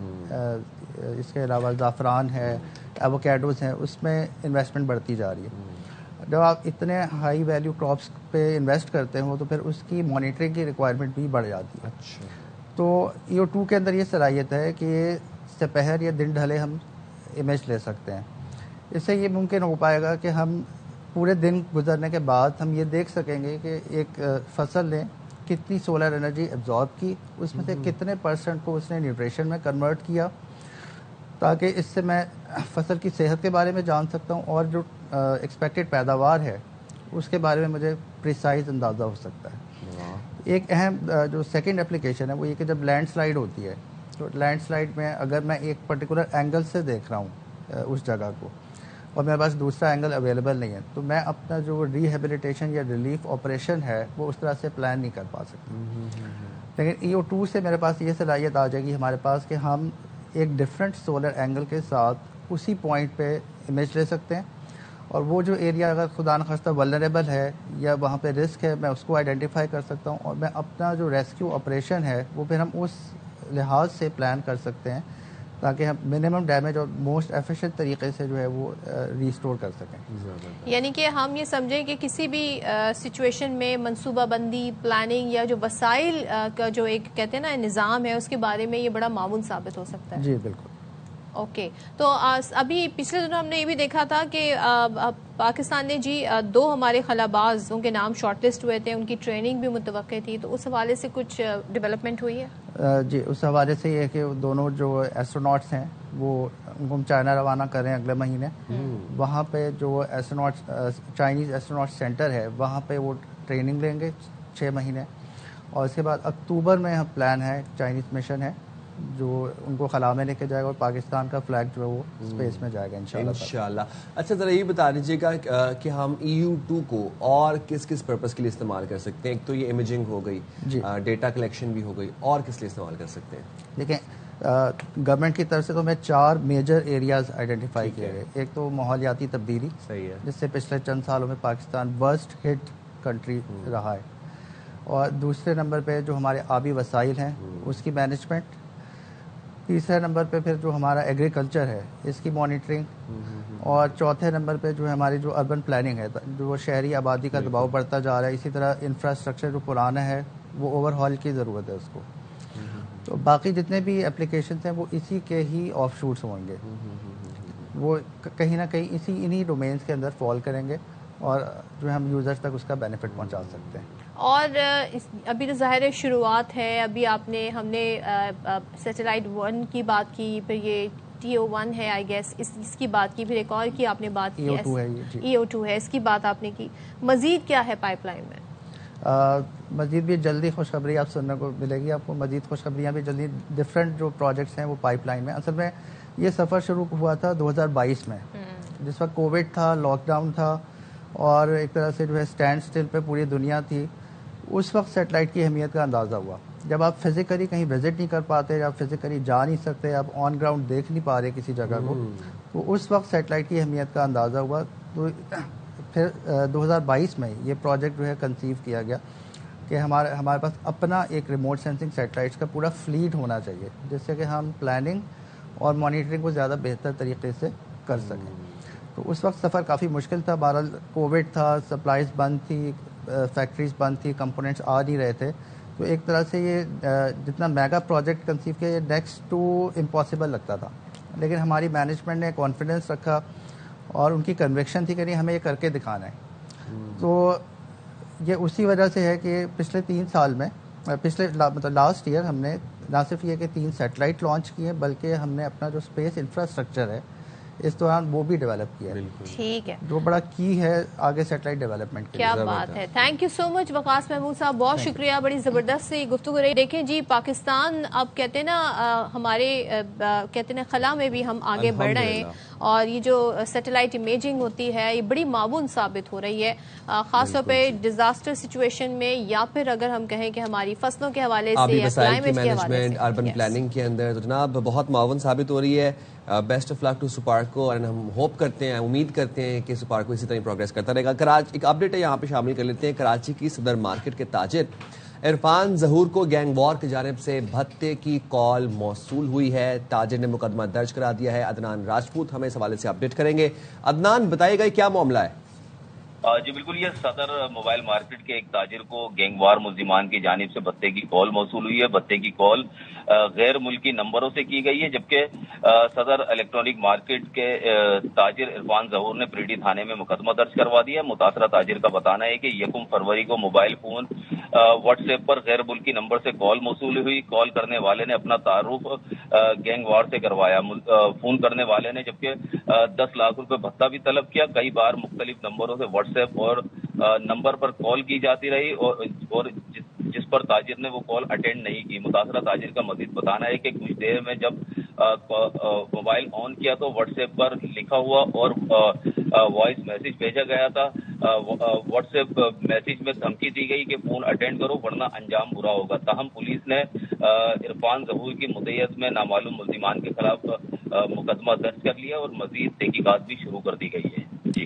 اس کے علاوہ زعفران ہے, ایووکیڈوز ہیں, اس میں انویسٹمنٹ بڑھتی جا رہی ہے. جب آپ اتنے ہائی ویلیو کراپس پہ انویسٹ کرتے ہو تو پھر اس کی مانیٹرنگ کی ریکوائرمنٹ بھی بڑھ جاتی ہے. اچھا, تو EO2 کے اندر یہ صلاحیت ہے کہ سپہر یا دن ڈھلے ہم امیج لے سکتے ہیں. اس سے یہ ممکن ہو پائے گا کہ ہم پورے دن گزرنے کے بعد ہم یہ دیکھ سکیں گے کہ ایک فصل نے کتنی سولر انرجی ایبزارب کی, اس میں سے کتنے % کو اس نے نیوٹریشن میں کنورٹ کیا, تاکہ اس سے میں فصل کی صحت کے بارے میں جان سکتا ہوں, اور جو ایکسپیکٹڈ پیداوار ہے اس کے بارے میں مجھے پریسائز اندازہ ہو سکتا ہے. ایک اہم جو سیکنڈ اپلیکیشن ہے وہ یہ کہ جب لینڈ سلائڈ ہوتی ہے تو لینڈ سلائڈ میں اگر میں ایک پرٹیکولر اینگل سے دیکھ رہا ہوں اس جگہ کو, اور میرے پاس دوسرا اینگل اویلیبل نہیں ہے, تو میں اپنا جو ریہیبلیٹیشن یا ریلیف آپریشن ہے وہ اس طرح سے پلان نہیں کر پا سکتا. لیکن EO2 سے میرے پاس یہ صلاحیت آ جائے گی ہمارے پاس کہ ہم ایک ڈفرینٹ سولر اینگل کے ساتھ اسی پوائنٹ پہ امیج لے سکتے ہیں, اور وہ جو ایریا اگر خدا نخواستہ ولنریبل ہے یا وہاں پہ رسک ہے، میں اس کو آئیڈینٹیفائی کر سکتا ہوں اور میں اپنا جو ریسکیو آپریشن ہے وہ پھر ہم اس لحاظ سے پلان کر سکتے ہیں تاکہ ہم منیمم ڈیمیج اور موسٹ ایفیشینٹ طریقے سے جو ہے وہ ریسٹور کر سکیں. یعنی کہ ہم یہ سمجھیں کہ کسی بھی سچویشن میں منصوبہ بندی، پلاننگ یا جو وسائل کا جو ایک کہتے ہیں نا نظام ہے، اس کے بارے میں یہ بڑا معاون ثابت ہو سکتا ہے. جی بالکل. اوکے. تو ابھی پچھلے دنوں ہم نے یہ بھی دیکھا تھا کہ پاکستان نے جی 2 ہمارے خلاباز ان کے نام شارٹ لسٹ ہوئے تھے، ان کی ٹریننگ بھی متوقع تھی، تو اس حوالے سے کچھ ڈیولپمنٹ ہوئی ہے؟ جی اس حوالے سے یہ ہے کہ دونوں جو ایسٹروناٹس ہیں وہ ان کو ہم چائنا روانہ کر رہے ہیں اگلے مہینے. وہاں پہ جو ایسٹروناٹس چائنیز ایسٹروناٹ سینٹر ہے وہاں پہ وہ ٹریننگ لیں گے 6 مہینے، اور اس کے بعد اکتوبر میں ہم پلان ہے چائنیز مشن ہے جو ان کو خلا میں لے کے جائے گا اور پاکستان کا فلیگ جو ہے وہ اسپیس میں جائے گا انشاءاللہ. اچھا ذرا یہ بتا دیجیے گا کہ ہم EU2 کو اور کس کس پرپز کے لیے استعمال کر سکتے ہیں؟ ایک تو یہ امیجنگ ہو گئی، ڈیٹا کلیکشن بھی ہو گئی، اور کس لیے استعمال کر سکتے ہیں؟ دیکھیں گورنمنٹ کی طرف سے تو میں 4 میجر ایریاز آئیڈینٹیفائی کیے گئے. ایک تو ماحولیاتی تبدیلی، صحیح ہے، جس سے پچھلے چند سالوں میں پاکستان ورسٹ ہٹ کنٹری رہا ہے، اور دوسرے نمبر پہ جو ہمارے آبی وسائل ہیں اس کی مینجمنٹ، تیسرے نمبر پہ پھر جو ہمارا ایگریکلچر ہے اس کی مانیٹرنگ، اور چوتھے نمبر پہ جو ہے ہماری جو اربن پلاننگ ہے، جو شہری آبادی کا دباؤ بڑھتا جا رہا ہے. اسی طرح انفراسٹرکچر جو پرانا ہے وہ اوور ہال کی ضرورت ہے اس کو. تو باقی جتنے بھی اپلیکیشنس ہیں وہ اسی کے ہی آف شوٹس ہوں گے، وہ کہیں نہ کہیں انہی ڈومینس کے اندر فال کریں گے اور جو ہم یوزرز تک اس کا بینیفٹ پہنچا سکتے ہیں. اور ابھی تو ظاہر شروعات ہے، ابھی ہم نے سیٹلائٹ 1 کی بات کی، پھر یہ TO1 ہے آئی گیس اس کی بات کی، پھر ایک اور کی آپ نے بات کی EO2 ہے، اس کی بات آپ نے کی. مزید کیا ہے پائپ لائن میں؟ مزید بھی جلدی خوشخبری آپ سننے کو ملے گی، آپ کو مزید خوشخبریاں بھی جلدی. ڈفرینٹ جو پروجیکٹس ہیں وہ پائپ لائن میں. اصل میں یہ سفر شروع ہوا تھا 2022 میں، جس وقت کووڈ تھا، لاک ڈاؤن تھا، اور ایک طرح سے جو ہے اسٹینڈ اسٹل پہ پوری دنیا تھی. اس وقت سیٹلائٹ کی اہمیت کا اندازہ ہوا. جب آپ فزیکلی کہیں وزٹ نہیں کر پاتے، آپ فزیکلی جا نہیں سکتے، آپ آن گراؤنڈ دیکھ نہیں پا رہے کسی جگہ کو، تو اس وقت سیٹلائٹ کی اہمیت کا اندازہ ہوا. تو پھر 2022 میں یہ پروجیکٹ جو ہے کنسیو کیا گیا کہ ہمارے پاس اپنا ایک ریموٹ سینسنگ سیٹلائٹس کا پورا فلیٹ ہونا چاہیے، جس سے کہ ہم پلاننگ اور مانیٹرنگ کو زیادہ بہتر طریقے سے کر سکیں. تو اس وقت سفر کافی مشکل تھا. بہرحال کووڈ تھا، سپلائز بند تھی، فیکٹریز بند تھی، کمپوننٹس آ نہیں رہے تھے. تو ایک طرح سے یہ جتنا میگا پروجیکٹ کنسیو کیا، یہ نیکسٹ ٹو امپاسبل لگتا تھا. لیکن ہماری مینجمنٹ نے کانفیڈنس رکھا اور ان کی کنوکشن تھی کہ نہیں ہمیں یہ کر کے دکھانا ہے. تو یہ اسی وجہ سے ہے کہ پچھلے 3 سال میں مطلب لاسٹ ایئر ہم نے نہ صرف یہ کہ 3 سیٹلائٹ لانچ کیے، بلکہ ہم نے اپنا جو اسپیس انفراسٹرکچر ہے اس دوران وہ بھی ڈیولپ کیا ہے. ٹھیک ہے، جو بڑا کی ہے آگے سیٹلائٹ ڈیولپمنٹ کی. کیا بات ہے. تھینک یو سو مچ وقاص محمود صاحب، بہت شکریہ، بڑی زبردست سی گفتگو رہی. دیکھیں جی پاکستان اب کہتے ہیں نا ہمارے کہتے ہیں خلا میں بھی ہم آگے بڑھ رہے ہیں، اور یہ جو سیٹلائٹ امیجنگ ہوتی ہے یہ بڑی معاون ثابت ہو رہی ہے، خاص طور پہ ڈیزاسٹر سچویشن میں، یا پھر اگر ہم کہیں کہ ہماری فصلوں کے حوالے سے یا کلائمیٹ کے حوالے سے، اربن پلاننگ کے اندر. تو جناب بہت معاون ثابت ہو رہی ہے. Best of luck to SUPARCO, اور ہم ہوپ کرتے ہیں، امید کرتے ہیں کہ سپارکو اسی طرح پروگریس کرتا رہے گا. ایک اپڈیٹ ہے یہاں پہ شامل کر لیتے ہیں. کراچی کی صدر مارکیٹ کے تاجر عرفان ظہور کو گینگ وار کی جانب سے بھتے کی کال موصول ہوئی ہے. تاجر نے مقدمہ درج کرا دیا ہے. عدنان راجپوت ہمیں اس حوالے سے اپڈیٹ کریں گے. عدنان بتائیے گا کیا معاملہ ہے؟ جی بالکل، یہ صدر موبائل مارکیٹ کے ایک تاجر کو گینگ وار ملزمان کی جانب سے بھتے کی کال موصول ہوئی ہے. بھتے کی کال غیر ملکی نمبروں سے کی گئی ہے، جبکہ صدر الیکٹرانک مارکیٹ کے تاجر عرفان ظہور نے پریڈی تھانے میں مقدمہ درج کروا دیا. متاثرہ تاجر کا بتانا ہے کہ 1 فروری کو موبائل فون واٹس ایپ پر غیر ملکی نمبر سے کال موصول ہوئی. کال کرنے والے نے اپنا تعارف گینگ وار سے کروایا. فون کرنے والے نے جبکہ 10 لاکھ روپے بھتہ بھی طلب کیا. کئی بار مختلف نمبروں سے واٹس ایپ اور نمبر پر کال کی جاتی رہی اور جس پر تاجر نے وہ کال اٹینڈ نہیں کی. متاثرہ تاجر کا مزید بتانا ہے کہ کچھ دیر میں جب موبائل آن کیا تو واٹس ایپ پر لکھا ہوا اور وائس میسج بھیجا گیا تھا. واٹس ایپ میسج میں دھمکی دی گئی کہ فون اٹینڈ کرو ورنہ انجام برا ہوگا. تاہم پولیس نے عرفان ظہور کی مدعیت میں نامعلوم ملزمان کے خلاف مقدمہ درج کر لیا اور مزید تحقیقات بھی شروع کر دی گئی ہے. جی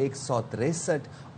163,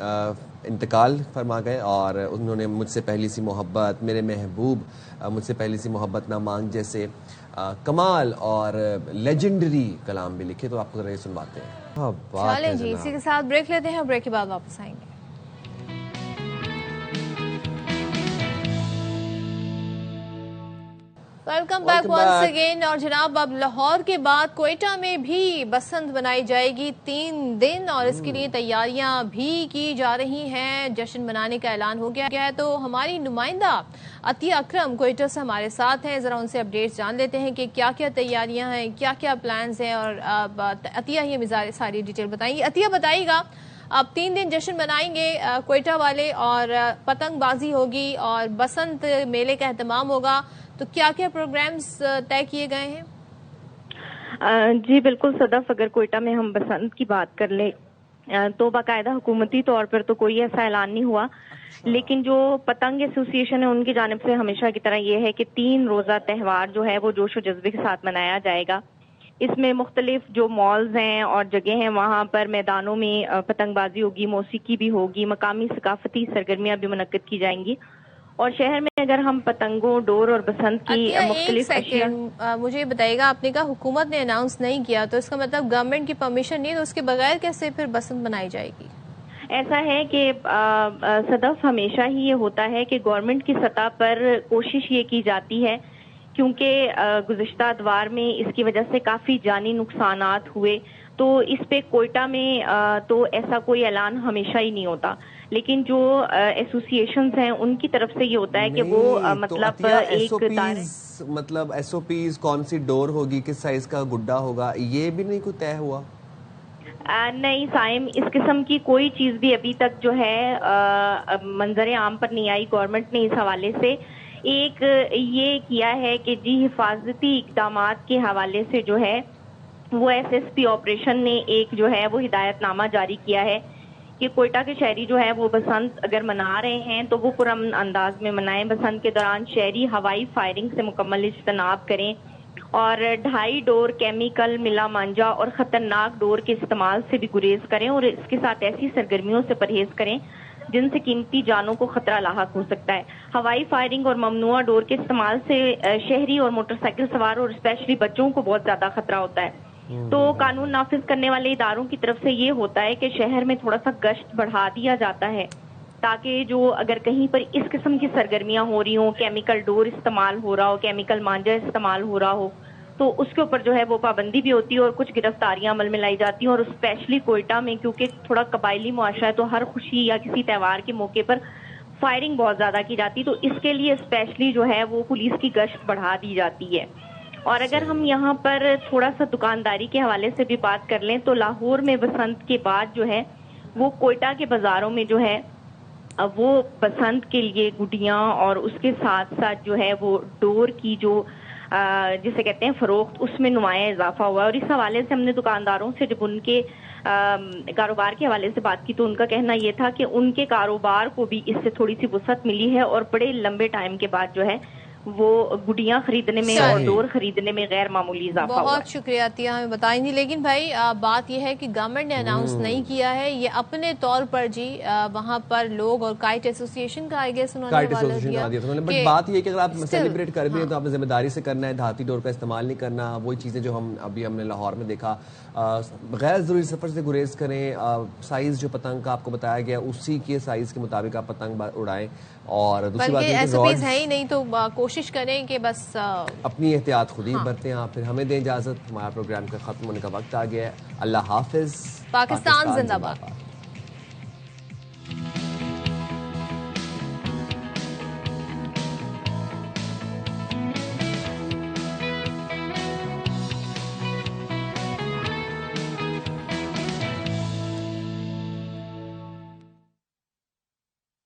انتقال فرما گئے اور انہوں نے مجھ سے پہلی سی محبت، میرے محبوب، مجھ سے پہلی سی محبت نہ مانگ جیسے کمال اور لیجنڈری کلام بھی لکھے، تو آپ کو ذرا یہ سنواتے ہیں. چلیں جی، اسی کے ساتھ بریک لیتے ہیں، بریک کے بعد واپس آئیں گے. Welcome back once again. اور جناب اب لاہور کے بعد کوئٹہ میں بھی بسنت منائی جائے گی 3 دن، اور اس کے لیے تیاریاں بھی کی جا رہی ہیں. جشن منانے کا اعلان ہو گیا ہے. تو ہماری نمائندہ عطیہ اکرم کوئٹہ سے ہمارے ساتھ ہیں، ذرا ان سے اپڈیٹس جان لیتے ہیں کہ کیا کیا تیاریاں ہیں، کیا کیا پلانز ہیں. اور عطیہ یہ ساری ڈیٹیل بتائیں گی. عطیہ بتائیے گا، اب 3 دن جشن منائیں گے کوئٹہ والے، اور پتنگ بازی ہوگی اور بسنت میلے کا اہتمام ہوگا، تو کیا کیا پروگرامز طے کیے گئے ہیں؟ جی بالکل صدف، اگر کوئٹہ میں ہم بسنت کی بات کر لیں تو باقاعدہ حکومتی طور پر تو کوئی ایسا اعلان نہیں ہوا، لیکن جو پتنگ ایسوسی ایشن ہے ان کی جانب سے ہمیشہ کی طرح یہ ہے کہ 3 روزہ تہوار جو ہے وہ جوش و جذبے کے ساتھ منایا جائے گا. اس میں مختلف جو مالز ہیں اور جگہ ہیں وہاں پر میدانوں میں پتنگ بازی ہوگی، موسیقی بھی ہوگی، مقامی ثقافتی سرگرمیاں بھی منعقد کی جائیں گی. اور شہر میں اگر ہم پتنگوں، ڈور اور بسنت کی مختلف مجھے بتائیے گا، آپ نے کہا حکومت نے اناؤنس نہیں کیا، تو اس کا مطلب گورنمنٹ کی پرمیشن نہیں، تو اس کے بغیر کیسے پھر بسنت منائی جائے گی؟ ایسا ہے کہ صدف ہمیشہ ہی یہ ہوتا ہے کہ گورنمنٹ کی سطح پر کوشش یہ کی جاتی ہے، کیونکہ گزشتہ ادوار میں اس کی وجہ سے کافی جانی نقصانات ہوئے، تو اس پہ کوئٹہ میں تو ایسا کوئی اعلان ہمیشہ ہی نہیں ہوتا، لیکن جو ایسوسی ایشنز ہیں ان کی طرف سے یہ ہوتا ہے کہ وہ مطلب مطلب ایس او پیز کون سی ڈور ہوگی، کس سائز کا گڈا ہوگا، یہ بھی نہیں کوئی طے ہوا؟ نہیں سائم، اس قسم کی کوئی چیز بھی ابھی تک جو ہے منظر عام پر نہیں آئی. گورنمنٹ نے اس حوالے سے ایک یہ کیا ہے کہ جی حفاظتی اقدامات کے حوالے سے جو ہے وہ ایس ایس پی آپریشن نے ایک جو ہے وہ ہدایت نامہ جاری کیا ہے کہ کوئٹہ کے شہری جو ہے وہ بسنت اگر منا رہے ہیں تو وہ پرامن انداز میں منائیں. بسنت کے دوران شہری ہوائی فائرنگ سے مکمل اجتناب کریں، اور 2.5 ڈور، کیمیکل، ملا مانجا اور خطرناک ڈور کے استعمال سے بھی گریز کریں، اور اس کے ساتھ ایسی سرگرمیوں سے پرہیز کریں جن سے قیمتی جانوں کو خطرہ لاحق ہو سکتا ہے. ہوائی فائرنگ اور ممنوعہ ڈور کے استعمال سے شہری اور موٹر سائیکل سوار اور اسپیشلی بچوں کو بہت زیادہ خطرہ ہوتا ہے. تو قانون نافذ کرنے والے اداروں کی طرف سے یہ ہوتا ہے کہ شہر میں تھوڑا سا گشت بڑھا دیا جاتا ہے، تاکہ جو اگر کہیں پر اس قسم کی سرگرمیاں ہو رہی ہوں، کیمیکل ڈور استعمال ہو رہا ہو، کیمیکل مانجا استعمال ہو رہا ہو، تو اس کے اوپر جو ہے وہ پابندی بھی ہوتی ہے اور کچھ گرفتاریاں عمل میں لائی جاتی ہیں. اور اسپیشلی کوئٹہ میں کیونکہ تھوڑا قبائلی معاشرہ ہے تو ہر خوشی یا کسی تہوار کے موقع پر فائرنگ بہت زیادہ کی جاتی، تو اس کے لیے اسپیشلی جو ہے وہ پولیس کی گشت بڑھا دی جاتی ہے. اور اگر ہم یہاں پر تھوڑا سا دکانداری کے حوالے سے بھی بات کر لیں تو لاہور میں بسنت کے بعد جو ہے وہ کوئٹہ کے بازاروں میں جو ہے وہ بسنت کے لیے گڈیاں اور اس کے ساتھ ساتھ جو ہے وہ ڈور کی جو جسے کہتے ہیں فروخت، اس میں نمایاں اضافہ ہوا. اور اس حوالے سے ہم نے دکانداروں سے جب ان کے کاروبار کے حوالے سے بات کی تو ان کا کہنا یہ تھا کہ ان کے کاروبار کو بھی اس سے تھوڑی سی وسعت ملی ہے، اور بڑے لمبے ٹائم کے بعد جو ہے وہ گڈیاں خریدنے میں اور ڈور خریدنے میں غیر معمولی اضافہ ہوا. بہت شکریہ عطیہ ہمیں بتائیں گی. لیکن بھائی بات یہ ہے کہ گورنمنٹ نے اناؤنس نہیں کیا ہے، یہ اپنے طور پر جی وہاں پر لوگ اور کائٹ ایسوسی ایشن کا آئی گیس انہوں نے بٹ بات یہ ہے کہ اگر آپ سیلیبریٹ کر رہے ہیں تو آپ نے ذمہ داری سے کرنا ہے، دھاتی ڈور کا استعمال نہیں کرنا. وہی چیزیں جو ہم نے لاہور میں دیکھا، غیر ضروری سفر سے گریز کریں، سائز جو پتنگ کا آپ کو بتایا گیا اسی کے سائز کے مطابق آپ پتنگ اڑائیں. اور دوسری بات ایسا ہے ہی نہیں تو کوشش کریں کہ بس اپنی احتیاط خود ہی برتیں. آپ پھر ہمیں دیں اجازت، ہمارا پروگرام کا ختم ہونے کا وقت آ گیا ہے. اللہ حافظ. پاکستان زندہ باد.